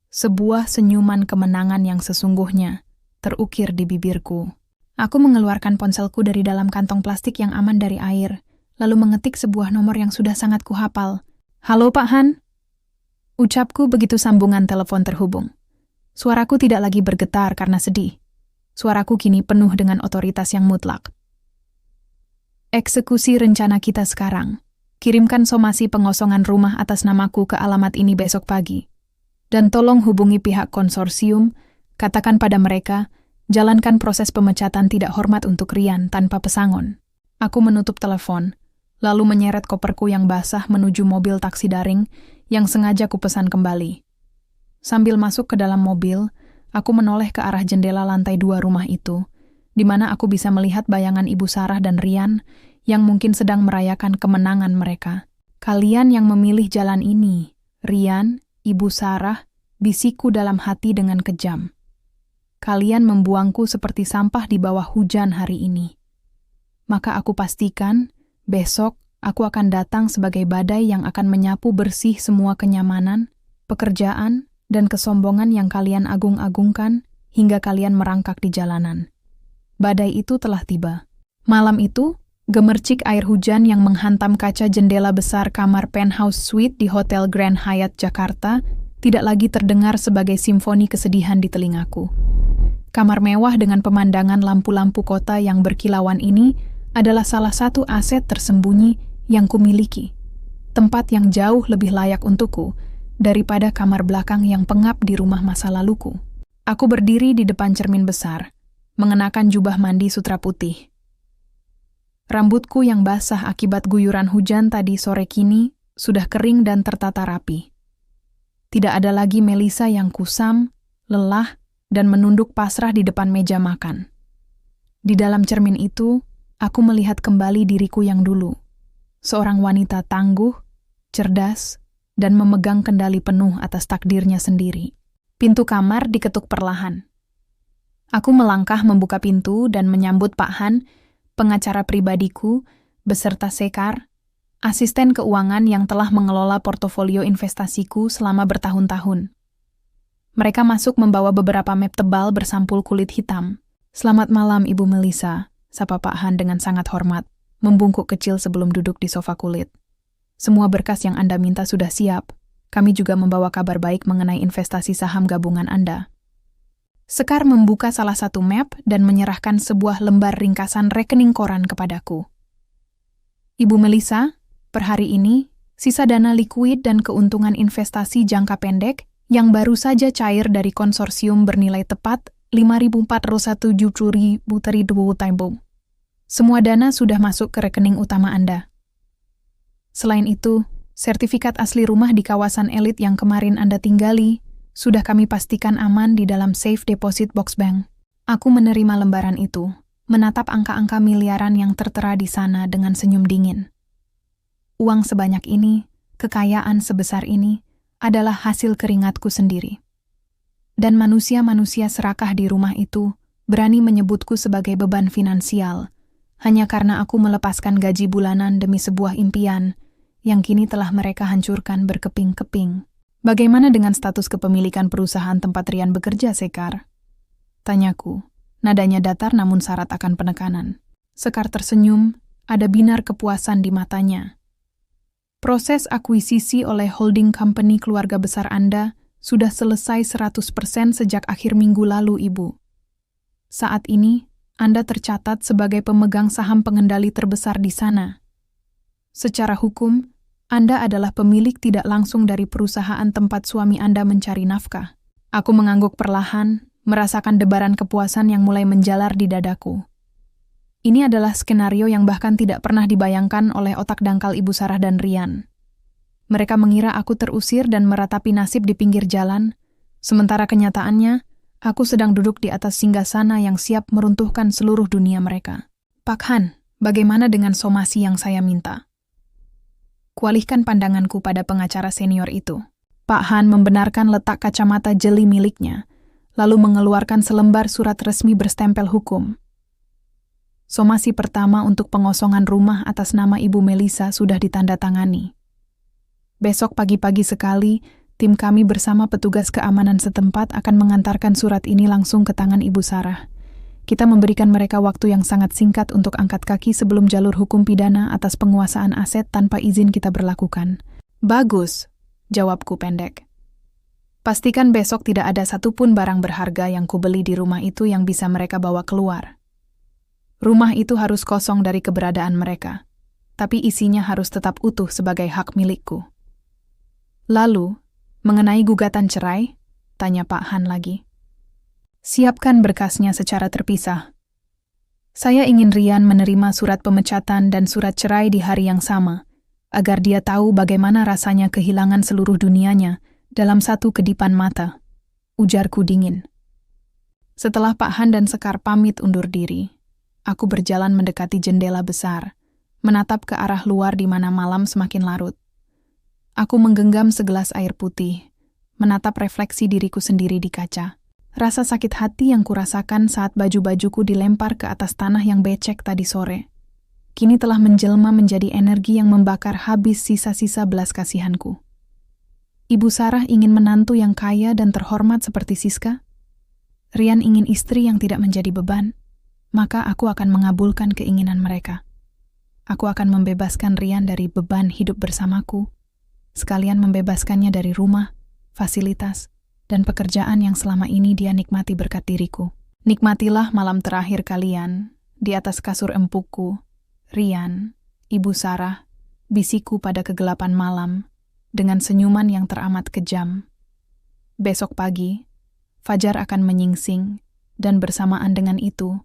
sebuah senyuman kemenangan yang sesungguhnya, terukir di bibirku. Aku mengeluarkan ponselku dari dalam kantong plastik yang aman dari air, lalu mengetik sebuah nomor yang sudah sangat kuhafal. "Halo Pak Han?" Ucapku begitu sambungan telepon terhubung. Suaraku tidak lagi bergetar karena sedih. Suaraku kini penuh dengan otoritas yang mutlak. "Eksekusi rencana kita sekarang. Kirimkan somasi pengosongan rumah atas namaku ke alamat ini besok pagi. Dan tolong hubungi pihak konsorsium, katakan pada mereka, jalankan proses pemecatan tidak hormat untuk Rian tanpa pesangon." Aku menutup telepon, lalu menyeret koperku yang basah menuju mobil taksi daring yang sengaja kupesan kembali. Sambil masuk ke dalam mobil, aku menoleh ke arah jendela lantai 2 rumah itu, di mana aku bisa melihat bayangan Ibu Sarah dan Rian yang mungkin sedang merayakan kemenangan mereka. "Kalian yang memilih jalan ini, Rian, Ibu Sarah," bisikku dalam hati dengan kejam. "Kalian membuangku seperti sampah di bawah hujan hari ini. Maka aku pastikan, besok aku akan datang sebagai badai yang akan menyapu bersih semua kenyamanan, pekerjaan, dan kesombongan yang kalian agung-agungkan hingga kalian merangkak di jalanan." Badai itu telah tiba. Malam itu, gemercik air hujan yang menghantam kaca jendela besar kamar penthouse suite di Hotel Grand Hyatt Jakarta tidak lagi terdengar sebagai simfoni kesedihan di telingaku. Kamar mewah dengan pemandangan lampu-lampu kota yang berkilauan ini adalah salah satu aset tersembunyi yang kumiliki. Tempat yang jauh lebih layak untukku daripada kamar belakang yang pengap di rumah masa laluku. Aku berdiri di depan cermin besar, mengenakan jubah mandi sutra putih. Rambutku yang basah akibat guyuran hujan tadi sore kini sudah kering dan tertata rapi. Tidak ada lagi Melisa yang kusam, lelah, dan menunduk pasrah di depan meja makan. Di dalam cermin itu, aku melihat kembali diriku yang dulu. Seorang wanita tangguh, cerdas, dan memegang kendali penuh atas takdirnya sendiri. Pintu kamar diketuk perlahan. Aku melangkah membuka pintu dan menyambut Pak Han, pengacara pribadiku, beserta Sekar, asisten keuangan yang telah mengelola portofolio investasiku selama bertahun-tahun. Mereka masuk membawa beberapa map tebal bersampul kulit hitam. "Selamat malam, Ibu Melisa," sapa Pak Han dengan sangat hormat, membungkuk kecil sebelum duduk di sofa kulit. "Semua berkas yang Anda minta sudah siap. Kami juga membawa kabar baik mengenai investasi saham gabungan Anda." Sekar membuka salah satu map dan menyerahkan sebuah lembar ringkasan rekening koran kepadaku. "Ibu Melisa, per hari ini, sisa dana likuid dan keuntungan investasi jangka pendek yang baru saja cair dari konsorsium bernilai tepat 5.470.000 tempo. Semua dana sudah masuk ke rekening utama Anda. Selain itu, sertifikat asli rumah di kawasan elit yang kemarin Anda tinggali sudah kami pastikan aman di dalam safe deposit box bank." Aku menerima lembaran itu, menatap angka-angka miliaran yang tertera di sana dengan senyum dingin. Uang sebanyak ini, kekayaan sebesar ini, adalah hasil keringatku sendiri. Dan manusia-manusia serakah di rumah itu berani menyebutku sebagai beban finansial, hanya karena aku melepaskan gaji bulanan demi sebuah impian yang kini telah mereka hancurkan berkeping-keping. Bagaimana dengan status kepemilikan perusahaan tempat Rian bekerja, Sekar? Tanyaku, nadanya datar namun syarat akan penekanan. Sekar tersenyum, ada binar kepuasan di matanya. Proses akuisisi oleh holding company keluarga besar Anda sudah selesai 100% sejak akhir minggu lalu, Ibu. Saat ini, Anda tercatat sebagai pemegang saham pengendali terbesar di sana. Secara hukum, Anda adalah pemilik tidak langsung dari perusahaan tempat suami Anda mencari nafkah. Aku mengangguk perlahan, merasakan debaran kepuasan yang mulai menjalar di dadaku. Ini adalah skenario yang bahkan tidak pernah dibayangkan oleh otak dangkal Ibu Sarah dan Rian. Mereka mengira aku terusir dan meratapi nasib di pinggir jalan, sementara kenyataannya, aku sedang duduk di atas singgasana yang siap meruntuhkan seluruh dunia mereka. Pak Han, bagaimana dengan somasi yang saya minta? Kualihkan pandanganku pada pengacara senior itu. Pak Han membenarkan letak kacamata jeli miliknya, lalu mengeluarkan selembar surat resmi berstempel hukum. Somasi pertama untuk pengosongan rumah atas nama Ibu Melisa sudah ditandatangani. Besok pagi-pagi sekali, tim kami bersama petugas keamanan setempat akan mengantarkan surat ini langsung ke tangan Ibu Sarah. Kita memberikan mereka waktu yang sangat singkat untuk angkat kaki sebelum jalur hukum pidana atas penguasaan aset tanpa izin kita berlakukan. Bagus, jawabku pendek. Pastikan besok tidak ada satupun barang berharga yang kubeli di rumah itu yang bisa mereka bawa keluar. Rumah itu harus kosong dari keberadaan mereka, tapi isinya harus tetap utuh sebagai hak milikku. Lalu, mengenai gugatan cerai, tanya Pak Han lagi. Siapkan berkasnya secara terpisah. Saya ingin Rian menerima surat pemecatan dan surat cerai di hari yang sama, agar dia tahu bagaimana rasanya kehilangan seluruh dunianya dalam satu kedipan mata, ujarku dingin. Setelah Pak Han dan Sekar pamit undur diri, aku berjalan mendekati jendela besar, menatap ke arah luar di mana malam semakin larut. Aku menggenggam segelas air putih, menatap refleksi diriku sendiri di kaca. Rasa sakit hati yang kurasakan saat baju-bajuku dilempar ke atas tanah yang becek tadi sore, kini telah menjelma menjadi energi yang membakar habis sisa-sisa belas kasihanku. Ibu Sarah ingin menantu yang kaya dan terhormat seperti Siska. Rian ingin istri yang tidak menjadi beban. Maka aku akan mengabulkan keinginan mereka. Aku akan membebaskan Rian dari beban hidup bersamaku, sekalian membebaskannya dari rumah, fasilitas, dan pekerjaan yang selama ini dia nikmati berkat diriku. Nikmatilah malam terakhir kalian, di atas kasur empukku, Rian, Ibu Sarah, bisikku pada kegelapan malam, dengan senyuman yang teramat kejam. Besok pagi, fajar akan menyingsing, dan bersamaan dengan itu,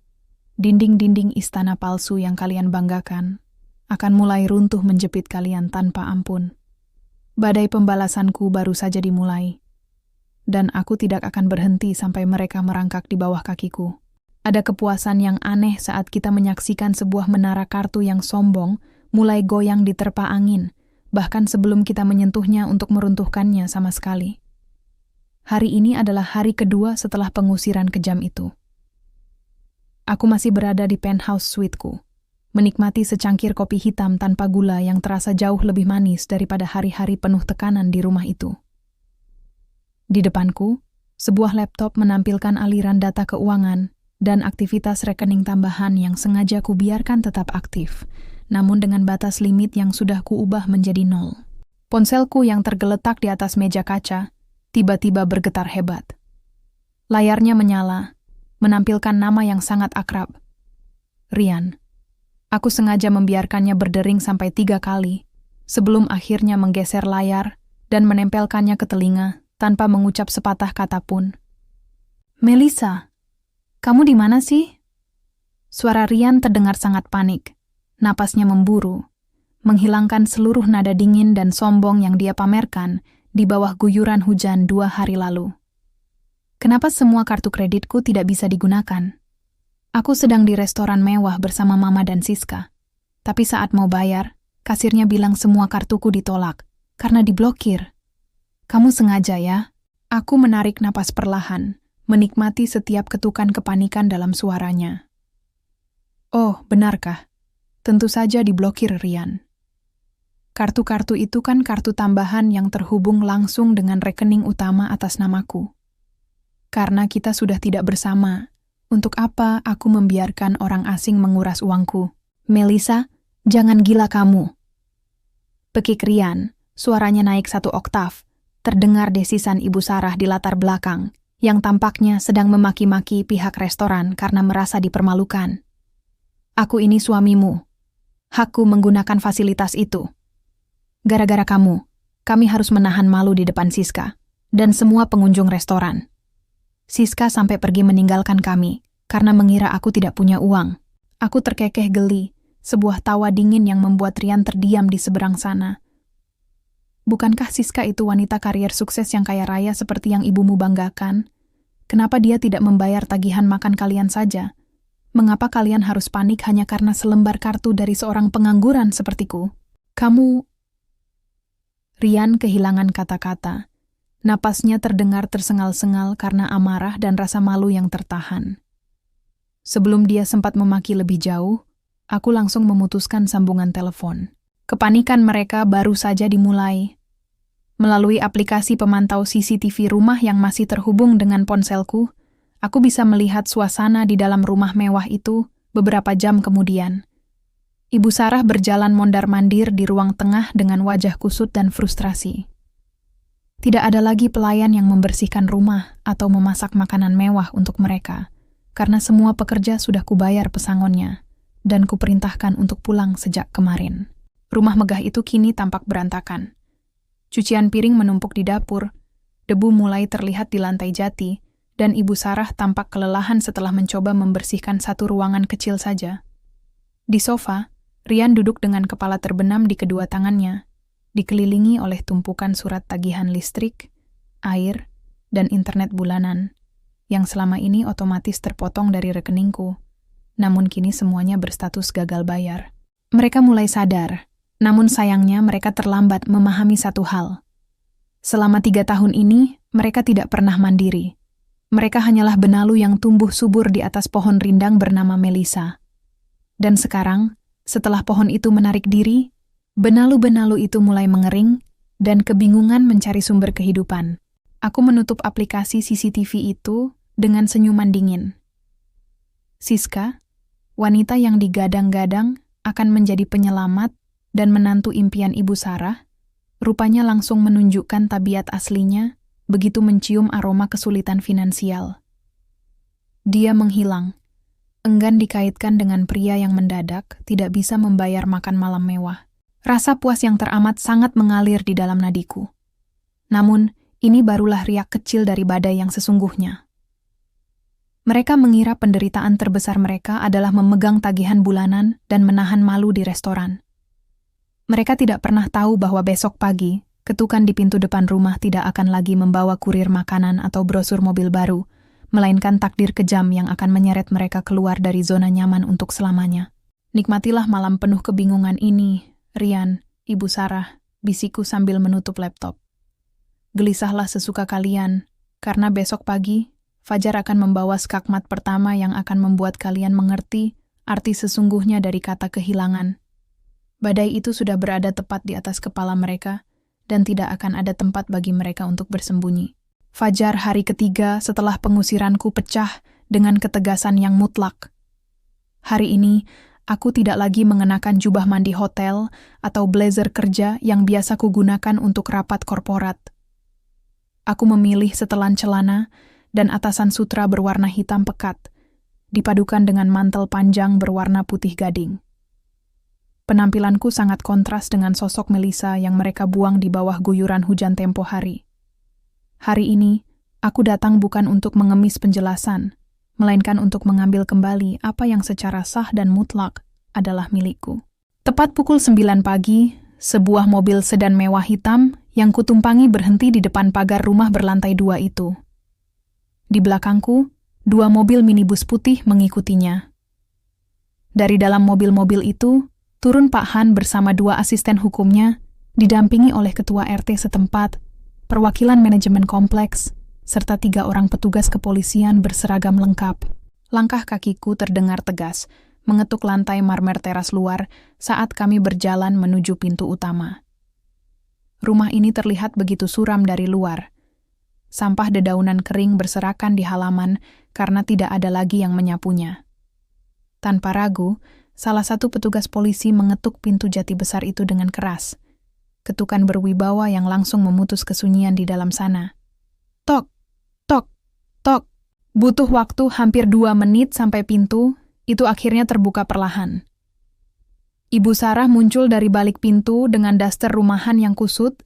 dinding-dinding istana palsu yang kalian banggakan akan mulai runtuh menjepit kalian tanpa ampun. Badai pembalasanku baru saja dimulai, dan aku tidak akan berhenti sampai mereka merangkak di bawah kakiku. Ada kepuasan yang aneh saat kita menyaksikan sebuah menara kartu yang sombong mulai goyang diterpa angin, bahkan sebelum kita menyentuhnya untuk meruntuhkannya sama sekali. Hari ini adalah hari kedua setelah pengusiran kejam itu. Aku masih berada di penthouse suiteku, menikmati secangkir kopi hitam tanpa gula yang terasa jauh lebih manis daripada hari-hari penuh tekanan di rumah itu. Di depanku, sebuah laptop menampilkan aliran data keuangan dan aktivitas rekening tambahan yang sengaja kubiarkan tetap aktif, namun dengan batas limit yang sudah kuubah menjadi 0. Ponselku yang tergeletak di atas meja kaca tiba-tiba bergetar hebat. Layarnya menyala, menampilkan nama yang sangat akrab. Rian. Aku sengaja membiarkannya berdering sampai 3 kali, sebelum akhirnya menggeser layar dan menempelkannya ke telinga tanpa mengucap sepatah kata pun. Melisa, kamu di mana sih? Suara Rian terdengar sangat panik. Napasnya memburu, menghilangkan seluruh nada dingin dan sombong yang dia pamerkan di bawah guyuran hujan 2 hari lalu. Kenapa semua kartu kreditku tidak bisa digunakan? Aku sedang di restoran mewah bersama Mama dan Siska. Tapi saat mau bayar, kasirnya bilang semua kartuku ditolak karena diblokir. Kamu sengaja ya? Aku menarik napas perlahan, menikmati setiap ketukan kepanikan dalam suaranya. Oh, benarkah? Tentu saja diblokir, Rian. Kartu-kartu itu kan kartu tambahan yang terhubung langsung dengan rekening utama atas namaku. Karena kita sudah tidak bersama, untuk apa aku membiarkan orang asing menguras uangku? Melissa, jangan gila kamu. Pekik Rian, suaranya naik 1 oktav, terdengar desisan Ibu Sarah di latar belakang, yang tampaknya sedang memaki-maki pihak restoran karena merasa dipermalukan. Aku ini suamimu. Hakku menggunakan fasilitas itu. Gara-gara kamu, kami harus menahan malu di depan Siska dan semua pengunjung restoran. Siska sampai pergi meninggalkan kami karena mengira aku tidak punya uang. Aku terkekeh geli, sebuah tawa dingin yang membuat Rian terdiam di seberang sana. Bukankah Siska itu wanita karier sukses yang kaya raya seperti yang ibumu banggakan? Kenapa dia tidak membayar tagihan makan kalian saja? Mengapa kalian harus panik hanya karena selembar kartu dari seorang pengangguran sepertiku? Kamu... Rian kehilangan kata-kata. Napasnya terdengar tersengal-sengal karena amarah dan rasa malu yang tertahan. Sebelum dia sempat memaki lebih jauh, aku langsung memutuskan sambungan telepon. Kepanikan mereka baru saja dimulai. Melalui aplikasi pemantau CCTV rumah yang masih terhubung dengan ponselku, aku bisa melihat suasana di dalam rumah mewah itu beberapa jam kemudian. Ibu Sarah berjalan mondar-mandir di ruang tengah dengan wajah kusut dan frustrasi. Tidak ada lagi pelayan yang membersihkan rumah atau memasak makanan mewah untuk mereka, karena semua pekerja sudah kubayar pesangonnya, dan kuperintahkan untuk pulang sejak kemarin. Rumah megah itu kini tampak berantakan. Cucian piring menumpuk di dapur, debu mulai terlihat di lantai jati, dan Ibu Sarah tampak kelelahan setelah mencoba membersihkan satu ruangan kecil saja. Di sofa, Rian duduk dengan kepala terbenam di kedua tangannya, dikelilingi oleh tumpukan surat tagihan listrik, air, dan internet bulanan, yang selama ini otomatis terpotong dari rekeningku, namun kini semuanya berstatus gagal bayar. Mereka mulai sadar, namun sayangnya mereka terlambat memahami satu hal. Selama 3 tahun ini, mereka tidak pernah mandiri. Mereka hanyalah benalu yang tumbuh subur di atas pohon rindang bernama Melissa. Dan sekarang, setelah pohon itu menarik diri, benalu-benalu itu mulai mengering dan kebingungan mencari sumber kehidupan. Aku menutup aplikasi CCTV itu dengan senyuman dingin. Siska, wanita yang digadang-gadang akan menjadi penyelamat dan menantu impian Ibu Sarah, rupanya langsung menunjukkan tabiat aslinya begitu mencium aroma kesulitan finansial. Dia menghilang. Enggan dikaitkan dengan pria yang mendadak tidak bisa membayar makan malam mewah. Rasa puas yang teramat sangat mengalir di dalam nadiku. Namun, ini barulah riak kecil dari badai yang sesungguhnya. Mereka mengira penderitaan terbesar mereka adalah memegang tagihan bulanan dan menahan malu di restoran. Mereka tidak pernah tahu bahwa besok pagi, ketukan di pintu depan rumah tidak akan lagi membawa kurir makanan atau brosur mobil baru, melainkan takdir kejam yang akan menyeret mereka keluar dari zona nyaman untuk selamanya. Nikmatilah malam penuh kebingungan ini, Rian, Ibu Sarah, bisikku sambil menutup laptop. Gelisahlah sesuka kalian, karena besok pagi, Fajar akan membawa skakmat pertama yang akan membuat kalian mengerti arti sesungguhnya dari kata kehilangan. Badai itu sudah berada tepat di atas kepala mereka, dan tidak akan ada tempat bagi mereka untuk bersembunyi. Fajar hari ketiga setelah pengusiranku pecah dengan ketegasan yang mutlak. Hari ini, aku tidak lagi mengenakan jubah mandi hotel atau blazer kerja yang biasa kugunakan untuk rapat korporat. Aku memilih setelan celana dan atasan sutra berwarna hitam pekat, dipadukan dengan mantel panjang berwarna putih gading. Penampilanku sangat kontras dengan sosok Melissa yang mereka buang di bawah guyuran hujan tempo hari. Hari ini, aku datang bukan untuk mengemis penjelasan, melainkan untuk mengambil kembali apa yang secara sah dan mutlak adalah milikku. Tepat pukul 9 pagi, sebuah mobil sedan mewah hitam yang kutumpangi berhenti di depan pagar rumah berlantai 2 itu. Di belakangku, 2 mobil minibus putih mengikutinya. Dari dalam mobil-mobil itu, turun Pak Han bersama 2 asisten hukumnya, didampingi oleh ketua RT setempat, perwakilan manajemen kompleks, serta 3 orang petugas kepolisian berseragam lengkap. Langkah kakiku terdengar tegas, mengetuk lantai marmer teras luar saat kami berjalan menuju pintu utama. Rumah ini terlihat begitu suram dari luar. Sampah dedaunan kering berserakan di halaman karena tidak ada lagi yang menyapunya. Tanpa ragu, salah satu petugas polisi mengetuk pintu jati besar itu dengan keras. Ketukan berwibawa yang langsung memutus kesunyian di dalam sana. Tok, tok, tok. Butuh waktu hampir 2 menit sampai pintu itu akhirnya terbuka perlahan. Ibu Sarah muncul dari balik pintu dengan daster rumahan yang kusut,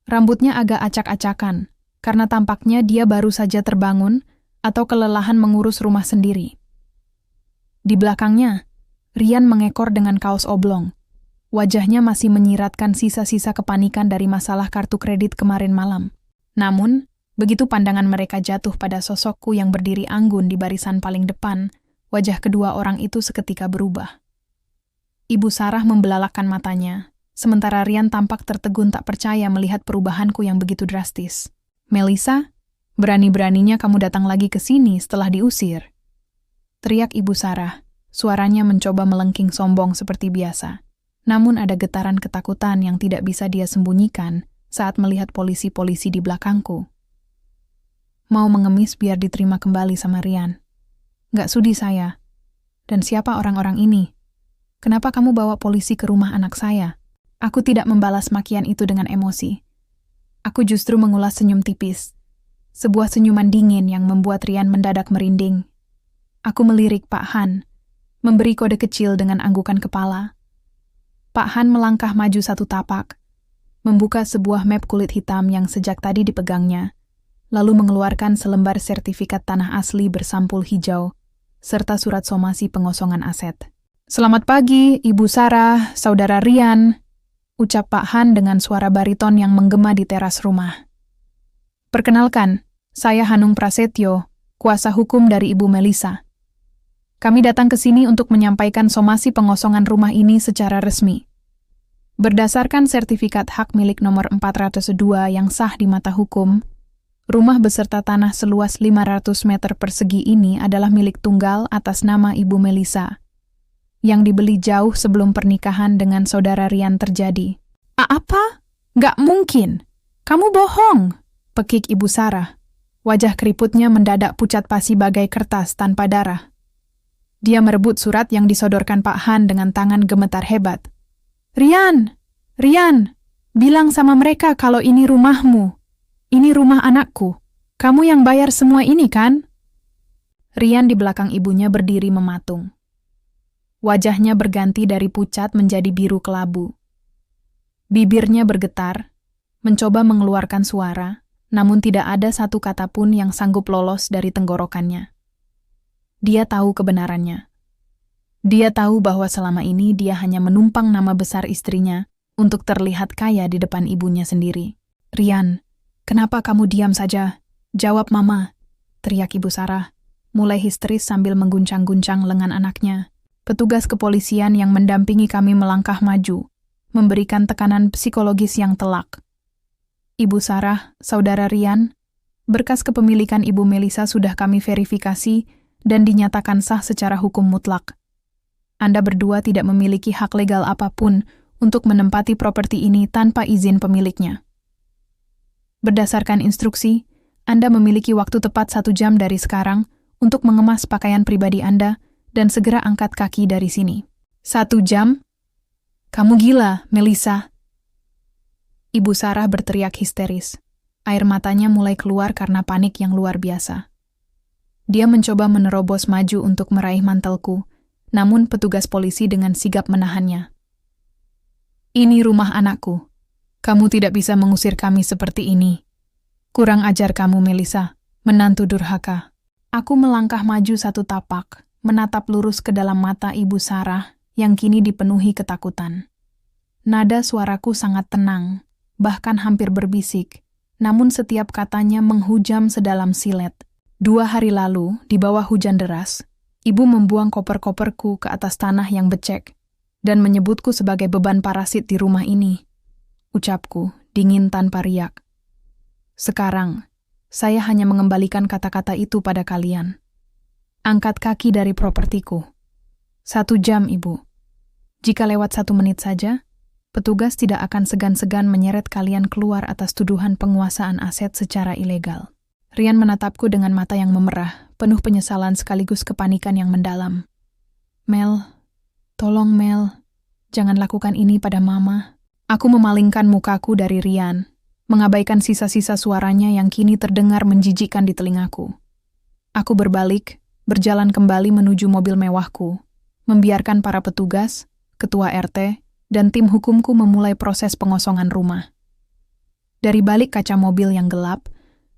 rambutnya agak acak-acakan, karena tampaknya dia baru saja terbangun atau kelelahan mengurus rumah sendiri. Di belakangnya, Rian mengekor dengan kaos oblong. Wajahnya masih menyiratkan sisa-sisa kepanikan dari masalah kartu kredit kemarin malam. Namun, begitu pandangan mereka jatuh pada sosokku yang berdiri anggun di barisan paling depan, wajah kedua orang itu seketika berubah. Ibu Sarah membelalakan matanya, sementara Rian tampak tertegun tak percaya melihat perubahanku yang begitu drastis. "Melissa, berani-beraninya kamu datang lagi ke sini setelah diusir?" Teriak Ibu Sarah, suaranya mencoba melengking sombong seperti biasa. Namun ada getaran ketakutan yang tidak bisa dia sembunyikan saat melihat polisi-polisi di belakangku. Mau mengemis biar diterima kembali sama Rian. "Nggak sudi saya. Dan siapa orang-orang ini? Kenapa kamu bawa polisi ke rumah anak saya?" Aku tidak membalas makian itu dengan emosi. Aku justru mengulas senyum tipis. Sebuah senyuman dingin yang membuat Rian mendadak merinding. Aku melirik Pak Han, memberi kode kecil dengan anggukan kepala. Pak Han melangkah maju 1 tapak, membuka sebuah map kulit hitam yang sejak tadi dipegangnya, lalu mengeluarkan selembar sertifikat tanah asli bersampul hijau, serta surat somasi pengosongan aset. "Selamat pagi, Ibu Sarah, Saudara Rian," ucap Pak Han dengan suara bariton yang menggema di teras rumah. "Perkenalkan, saya Hanung Prasetyo, kuasa hukum dari Ibu Melissa. Kami datang ke sini untuk menyampaikan somasi pengosongan rumah ini secara resmi. Berdasarkan sertifikat hak milik nomor 402 yang sah di mata hukum, rumah beserta tanah seluas 500 meter persegi ini adalah milik tunggal atas nama Ibu Melissa, yang dibeli jauh sebelum pernikahan dengan saudara Rian terjadi." "Apa? Nggak mungkin! Kamu bohong!" pekik Ibu Sarah. Wajah keriputnya mendadak pucat pasi bagai kertas tanpa darah. Dia merebut surat yang disodorkan Pak Han dengan tangan gemetar hebat. "Rian! Rian! Bilang sama mereka kalau ini rumahmu. Ini rumah anakku. Kamu yang bayar semua ini, kan?" Rian di belakang ibunya berdiri mematung. Wajahnya berganti dari pucat menjadi biru kelabu. Bibirnya bergetar, mencoba mengeluarkan suara, namun tidak ada satu kata pun yang sanggup lolos dari tenggorokannya. Dia tahu kebenarannya. Dia tahu bahwa selama ini dia hanya menumpang nama besar istrinya untuk terlihat kaya di depan ibunya sendiri. "Rian, kenapa kamu diam saja? Jawab Mama," teriak Ibu Sarah, mulai histeris sambil mengguncang-guncang lengan anaknya. Petugas kepolisian yang mendampingi kami melangkah maju, memberikan tekanan psikologis yang telak. "Ibu Sarah, Saudara Rian, berkas kepemilikan Ibu Melissa sudah kami verifikasi dan dinyatakan sah secara hukum mutlak. Anda berdua tidak memiliki hak legal apapun untuk menempati properti ini tanpa izin pemiliknya. Berdasarkan instruksi, Anda memiliki waktu tepat 1 jam dari sekarang untuk mengemas pakaian pribadi Anda dan segera angkat kaki dari sini." "1 jam? Kamu gila, Melissa!" Ibu Sarah berteriak histeris. Air matanya mulai keluar karena panik yang luar biasa. Dia mencoba menerobos maju untuk meraih mantelku, namun petugas polisi dengan sigap menahannya. "Ini rumah anakku. Kamu tidak bisa mengusir kami seperti ini. Kurang ajar kamu, Melissa, menantu durhaka." Aku melangkah maju 1 tapak, menatap lurus ke dalam mata Ibu Sarah yang kini dipenuhi ketakutan. Nada suaraku sangat tenang, bahkan hampir berbisik, namun setiap katanya menghujam sedalam silet. 2 hari lalu, di bawah hujan deras, Ibu membuang koper-koperku ke atas tanah yang becek dan menyebutku sebagai beban parasit di rumah ini. Ucapku, dingin tanpa riak. Sekarang, Saya hanya mengembalikan kata-kata itu pada kalian. Angkat kaki dari propertiku. 1 jam, Ibu. Jika lewat 1 menit saja, petugas tidak akan segan-segan menyeret kalian keluar atas tuduhan penguasaan aset secara ilegal. Rian menatapku dengan mata yang memerah, penuh penyesalan sekaligus kepanikan yang mendalam. Mel, tolong Mel, jangan lakukan ini pada Mama. Aku memalingkan mukaku dari Rian, mengabaikan sisa-sisa suaranya yang kini terdengar menjijikkan di telingaku. Aku berbalik, berjalan kembali menuju mobil mewahku, membiarkan para petugas, ketua RT, dan tim hukumku memulai proses pengosongan rumah. Dari balik kaca mobil yang gelap,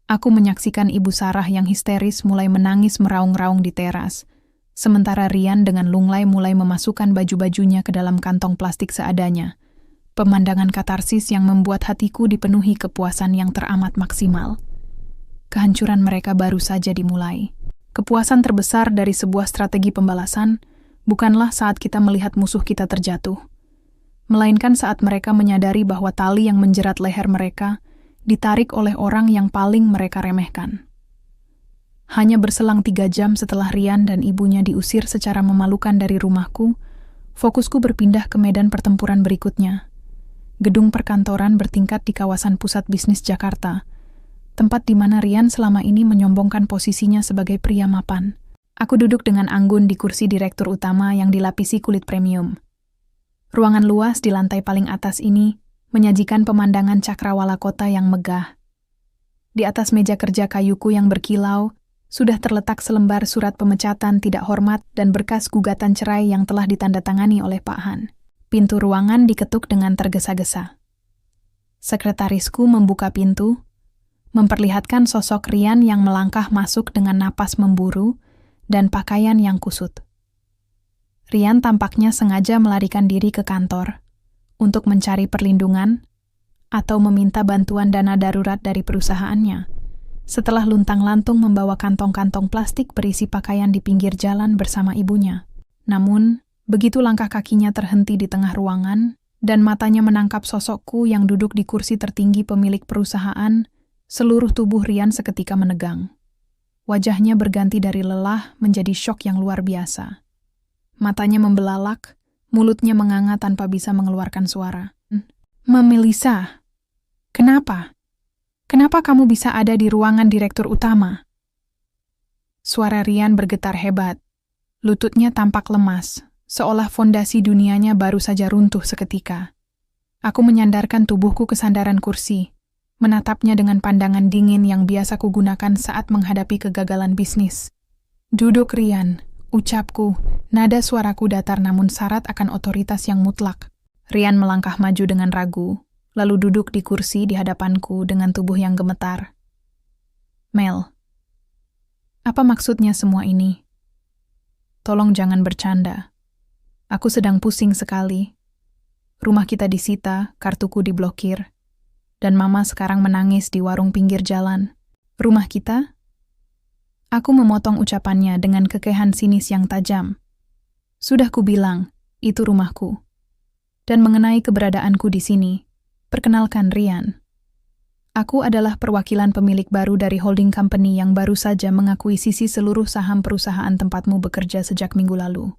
aku menyaksikan Ibu Sarah yang histeris mulai menangis meraung-raung di teras, sementara Rian dengan lunglai mulai memasukkan baju-bajunya ke dalam kantong plastik seadanya. Pemandangan katarsis yang membuat hatiku dipenuhi kepuasan yang teramat maksimal. Kehancuran mereka baru saja dimulai. Kepuasan terbesar dari sebuah strategi pembalasan bukanlah saat kita melihat musuh kita terjatuh, melainkan saat mereka menyadari bahwa tali yang menjerat leher mereka ditarik oleh orang yang paling mereka remehkan. Hanya berselang 3 jam setelah Rian dan ibunya diusir secara memalukan dari rumahku, fokusku berpindah ke medan pertempuran berikutnya. Gedung perkantoran bertingkat di kawasan pusat bisnis Jakarta, tempat di mana Rian selama ini menyombongkan posisinya sebagai pria mapan. Aku duduk dengan anggun di kursi direktur utama yang dilapisi kulit premium. Ruangan luas di lantai paling atas ini menyajikan pemandangan cakrawala kota yang megah. Di atas meja kerja kayuku yang berkilau, sudah terletak selembar surat pemecatan tidak hormat dan berkas gugatan cerai yang telah ditandatangani oleh Pak Han. Pintu ruangan diketuk dengan tergesa-gesa. Sekretarisku membuka pintu, memperlihatkan sosok Rian yang melangkah masuk dengan napas memburu dan pakaian yang kusut. Rian tampaknya sengaja melarikan diri ke kantor untuk mencari perlindungan atau meminta bantuan dana darurat dari perusahaannya, setelah luntang-lantung membawa kantong-kantong plastik berisi pakaian di pinggir jalan bersama ibunya. Namun, begitu langkah kakinya terhenti di tengah ruangan dan matanya menangkap sosokku yang duduk di kursi tertinggi pemilik perusahaan, seluruh tubuh Rian seketika menegang. Wajahnya berganti dari lelah menjadi syok yang luar biasa. Matanya membelalak, mulutnya menganga tanpa bisa mengeluarkan suara. Melissa, kenapa? Kenapa kamu bisa ada di ruangan direktur utama? Suara Rian bergetar hebat. Lututnya tampak lemas, seolah fondasi dunianya baru saja runtuh seketika. Aku menyandarkan tubuhku ke sandaran kursi, menatapnya dengan pandangan dingin yang biasa kugunakan saat menghadapi kegagalan bisnis. Duduk Rian, ucapku, nada suaraku datar namun syarat akan otoritas yang mutlak. Rian melangkah maju dengan ragu, lalu duduk di kursi di hadapanku dengan tubuh yang gemetar. Mel, apa maksudnya semua ini? Tolong jangan bercanda. Aku sedang pusing sekali. Rumah kita disita, kartuku diblokir, dan Mama sekarang menangis di warung pinggir jalan. Rumah kita? Aku memotong ucapannya dengan kekehan sinis yang tajam. Sudah kubilang, itu rumahku. Dan mengenai keberadaanku di sini, perkenalkan Rian. Aku adalah perwakilan pemilik baru dari holding company yang baru saja mengakuisisi seluruh saham perusahaan tempatmu bekerja sejak minggu lalu.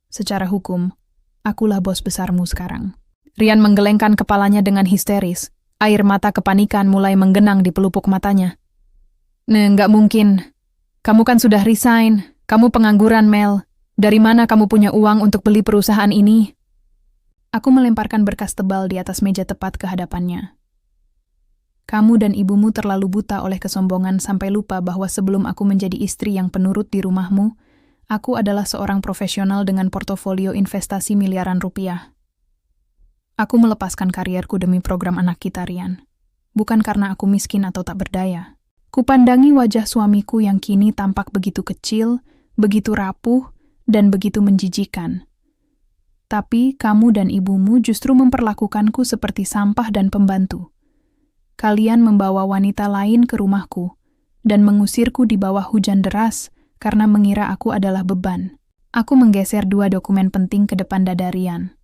Secara hukum, akulah bos besarmu sekarang. Rian menggelengkan kepalanya dengan histeris. Air mata kepanikan mulai menggenang di pelupuk matanya. Nggak mungkin. Kamu kan sudah resign. Kamu pengangguran, Mel. Dari mana kamu punya uang untuk beli perusahaan ini? Aku melemparkan berkas tebal di atas meja tepat ke hadapannya. Kamu dan ibumu terlalu buta oleh kesombongan sampai lupa bahwa sebelum aku menjadi istri yang penurut di rumahmu, aku adalah seorang profesional dengan portofolio investasi miliaran rupiah. Aku melepaskan karierku demi program anak kita, Rian. Bukan karena aku miskin atau tak berdaya. Kupandangi wajah suamiku yang kini tampak begitu kecil, begitu rapuh, dan begitu menjijikan. Tapi kamu dan ibumu justru memperlakukanku seperti sampah dan pembantu. Kalian membawa wanita lain ke rumahku dan mengusirku di bawah hujan deras karena mengira aku adalah beban. Aku menggeser 2 dokumen penting ke depan dada Rian.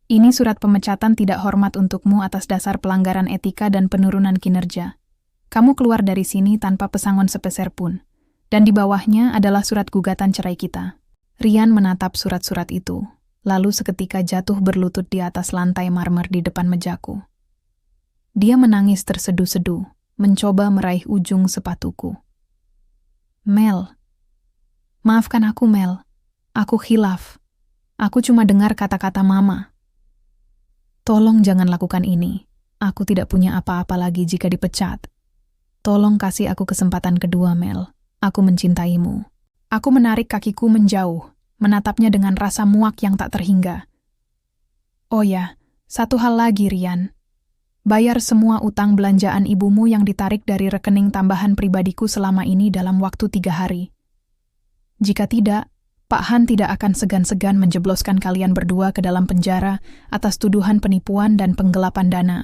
Ini surat pemecatan tidak hormat untukmu atas dasar pelanggaran etika dan penurunan kinerja. Kamu keluar dari sini tanpa pesangon sepeser pun. Dan di bawahnya adalah surat gugatan cerai kita. Rian menatap surat-surat itu, lalu seketika jatuh berlutut di atas lantai marmer di depan mejaku. Dia menangis terseduh-seduh, mencoba meraih ujung sepatuku. Mel. Maafkan aku, Mel. Aku khilaf. Aku cuma dengar kata-kata mama. Tolong jangan lakukan ini. Aku tidak punya apa-apa lagi jika dipecat. Tolong kasih aku kesempatan kedua, Mel. Aku mencintaimu. Aku menarik kakiku menjauh, menatapnya dengan rasa muak yang tak terhingga. Oh ya, satu hal lagi, Rian. Bayar semua utang belanjaan ibumu yang ditarik dari rekening tambahan pribadiku selama ini dalam waktu 3 hari. Jika tidak, Pak Han tidak akan segan-segan menjebloskan kalian berdua ke dalam penjara atas tuduhan penipuan dan penggelapan dana.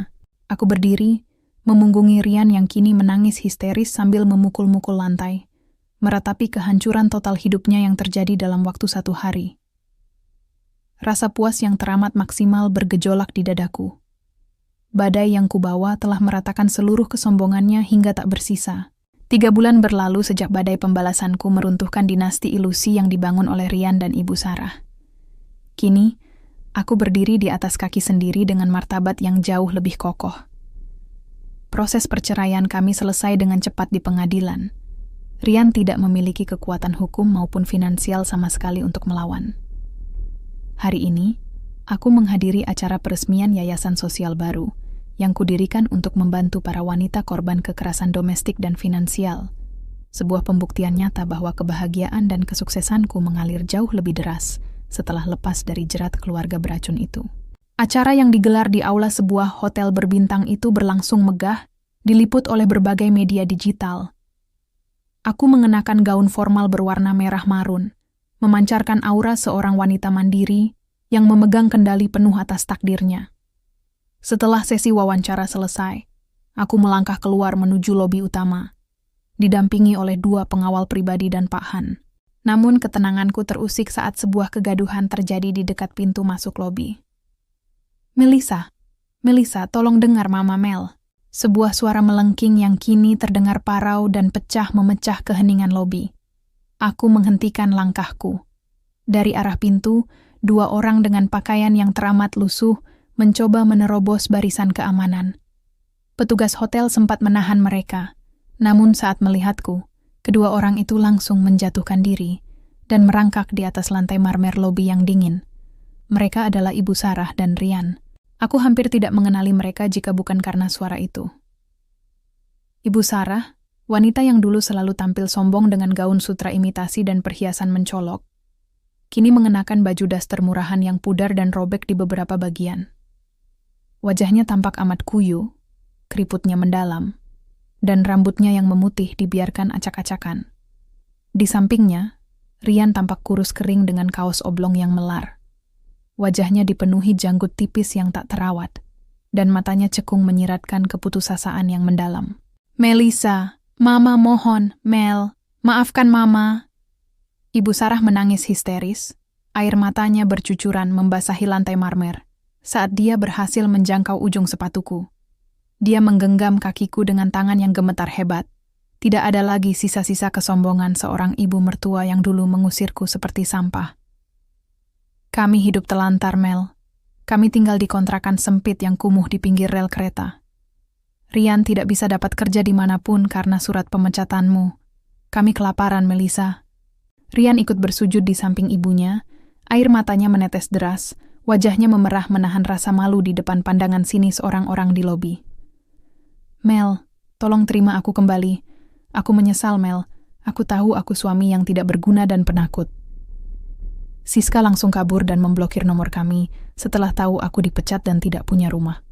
Aku berdiri, memunggungi Rian yang kini menangis histeris sambil memukul-mukul lantai, meratapi kehancuran total hidupnya yang terjadi dalam waktu 1 hari. Rasa puas yang teramat maksimal bergejolak di dadaku. Badai yang kubawa telah meratakan seluruh kesombongannya hingga tak bersisa. 3 bulan berlalu sejak badai pembalasanku meruntuhkan dinasti ilusi yang dibangun oleh Rian dan Ibu Sarah. Kini, aku berdiri di atas kaki sendiri dengan martabat yang jauh lebih kokoh. Proses perceraian kami selesai dengan cepat di pengadilan. Rian tidak memiliki kekuatan hukum maupun finansial sama sekali untuk melawan. Hari ini, aku menghadiri acara peresmian yayasan sosial baru yang kudirikan untuk membantu para wanita korban kekerasan domestik dan finansial. Sebuah pembuktian nyata bahwa kebahagiaan dan kesuksesanku mengalir jauh lebih deras setelah lepas dari jerat keluarga beracun itu. Acara yang digelar di aula sebuah hotel berbintang itu berlangsung megah, diliput oleh berbagai media digital. Aku mengenakan gaun formal berwarna merah marun, memancarkan aura seorang wanita mandiri yang memegang kendali penuh atas takdirnya. Setelah sesi wawancara selesai, aku melangkah keluar menuju lobi utama, didampingi oleh 2 pengawal pribadi dan Pak Han. Namun ketenanganku terusik saat sebuah kegaduhan terjadi di dekat pintu masuk lobi. Melissa, tolong dengar Mama Mel. Sebuah suara melengking yang kini terdengar parau dan pecah memecah keheningan lobi. Aku menghentikan langkahku. Dari arah pintu, 2 orang dengan pakaian yang teramat lusuh mencoba menerobos barisan keamanan. Petugas hotel sempat menahan mereka, namun saat melihatku, kedua orang itu langsung menjatuhkan diri dan merangkak di atas lantai marmer lobi yang dingin. Mereka adalah Ibu Sarah dan Rian. Aku hampir tidak mengenali mereka jika bukan karena suara itu. Ibu Sarah, wanita yang dulu selalu tampil sombong dengan gaun sutra imitasi dan perhiasan mencolok, kini mengenakan baju daster murahan yang pudar dan robek di beberapa bagian. Wajahnya tampak amat kuyu, keriputnya mendalam, dan rambutnya yang memutih dibiarkan acak-acakan. Di sampingnya, Rian tampak kurus kering dengan kaos oblong yang melar. Wajahnya dipenuhi janggut tipis yang tak terawat, dan matanya cekung menyiratkan keputusasaan yang mendalam. Melissa, Mama mohon, Mel, maafkan Mama. Ibu Sarah menangis histeris, air matanya bercucuran membasahi lantai marmer saat dia berhasil menjangkau ujung sepatuku. Dia menggenggam kakiku dengan tangan yang gemetar hebat. Tidak ada lagi sisa-sisa kesombongan seorang ibu mertua yang dulu mengusirku seperti sampah. Kami hidup telantar, Mel. Kami tinggal di kontrakan sempit yang kumuh di pinggir rel kereta. Rian tidak bisa dapat kerja dimanapun karena surat pemecatanmu. Kami kelaparan, Melissa. Rian ikut bersujud di samping ibunya, air matanya menetes deras, wajahnya memerah menahan rasa malu di depan pandangan sinis orang-orang di lobi. Mel, tolong terima aku kembali. Aku menyesal, Mel. Aku tahu aku suami yang tidak berguna dan penakut. Siska langsung kabur dan memblokir nomor kami setelah tahu aku dipecat dan tidak punya rumah.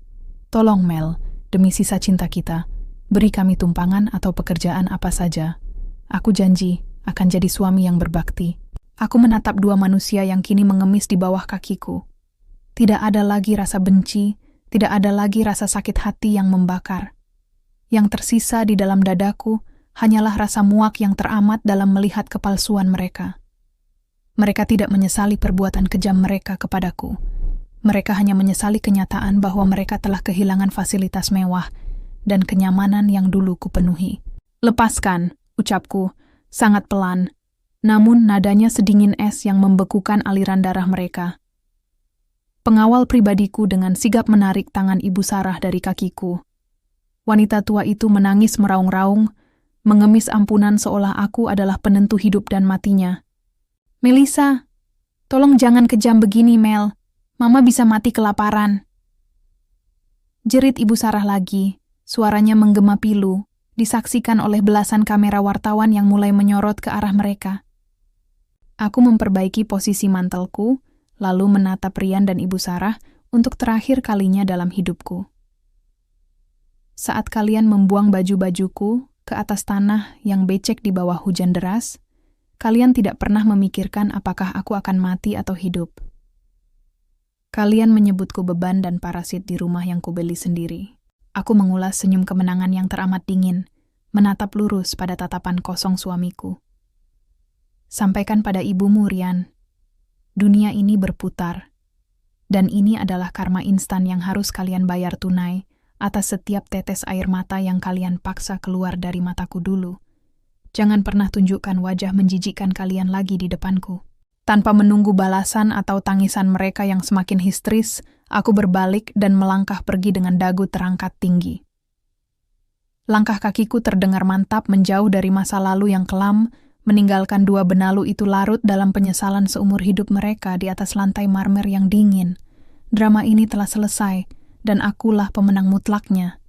Tolong, Mel, demi sisa cinta kita, beri kami tumpangan atau pekerjaan apa saja. Aku janji akan jadi suami yang berbakti. Aku menatap 2 manusia yang kini mengemis di bawah kakiku. Tidak ada lagi rasa benci, tidak ada lagi rasa sakit hati yang membakar. Yang tersisa di dalam dadaku hanyalah rasa muak yang teramat dalam melihat kepalsuan mereka. Mereka tidak menyesali perbuatan kejam mereka kepadaku. Mereka hanya menyesali kenyataan bahwa mereka telah kehilangan fasilitas mewah dan kenyamanan yang dulu kupenuhi. "Lepaskan," ucapku, sangat pelan, namun nadanya sedingin es yang membekukan aliran darah mereka. Pengawal pribadiku dengan sigap menarik tangan Ibu Sarah dari kakiku. Wanita tua itu menangis meraung-raung, mengemis ampunan seolah aku adalah penentu hidup dan matinya. "Melissa, tolong jangan kejam begini, Mel. Mama bisa mati kelaparan." Jerit Ibu Sarah lagi, suaranya menggema pilu, disaksikan oleh belasan kamera wartawan yang mulai menyorot ke arah mereka. Aku memperbaiki posisi mantelku, lalu menatap Rian dan Ibu Sarah untuk terakhir kalinya dalam hidupku. "Saat kalian membuang baju-bajuku ke atas tanah yang becek di bawah hujan deras, kalian tidak pernah memikirkan apakah aku akan mati atau hidup. Kalian menyebutku beban dan parasit di rumah yang kubeli sendiri." Aku mengulas senyum kemenangan yang teramat dingin, menatap lurus pada tatapan kosong suamiku. "Sampaikan pada ibumu, Rian. Dunia ini berputar, dan ini adalah karma instan yang harus kalian bayar tunai atas setiap tetes air mata yang kalian paksa keluar dari mataku dulu. Jangan pernah tunjukkan wajah menjijikkan kalian lagi di depanku." Tanpa menunggu balasan atau tangisan mereka yang semakin histeris, aku berbalik dan melangkah pergi dengan dagu terangkat tinggi. Langkah kakiku terdengar mantap menjauh dari masa lalu yang kelam, meninggalkan dua benalu itu larut dalam penyesalan seumur hidup mereka di atas lantai marmer yang dingin. Drama ini telah selesai, dan akulah pemenang mutlaknya.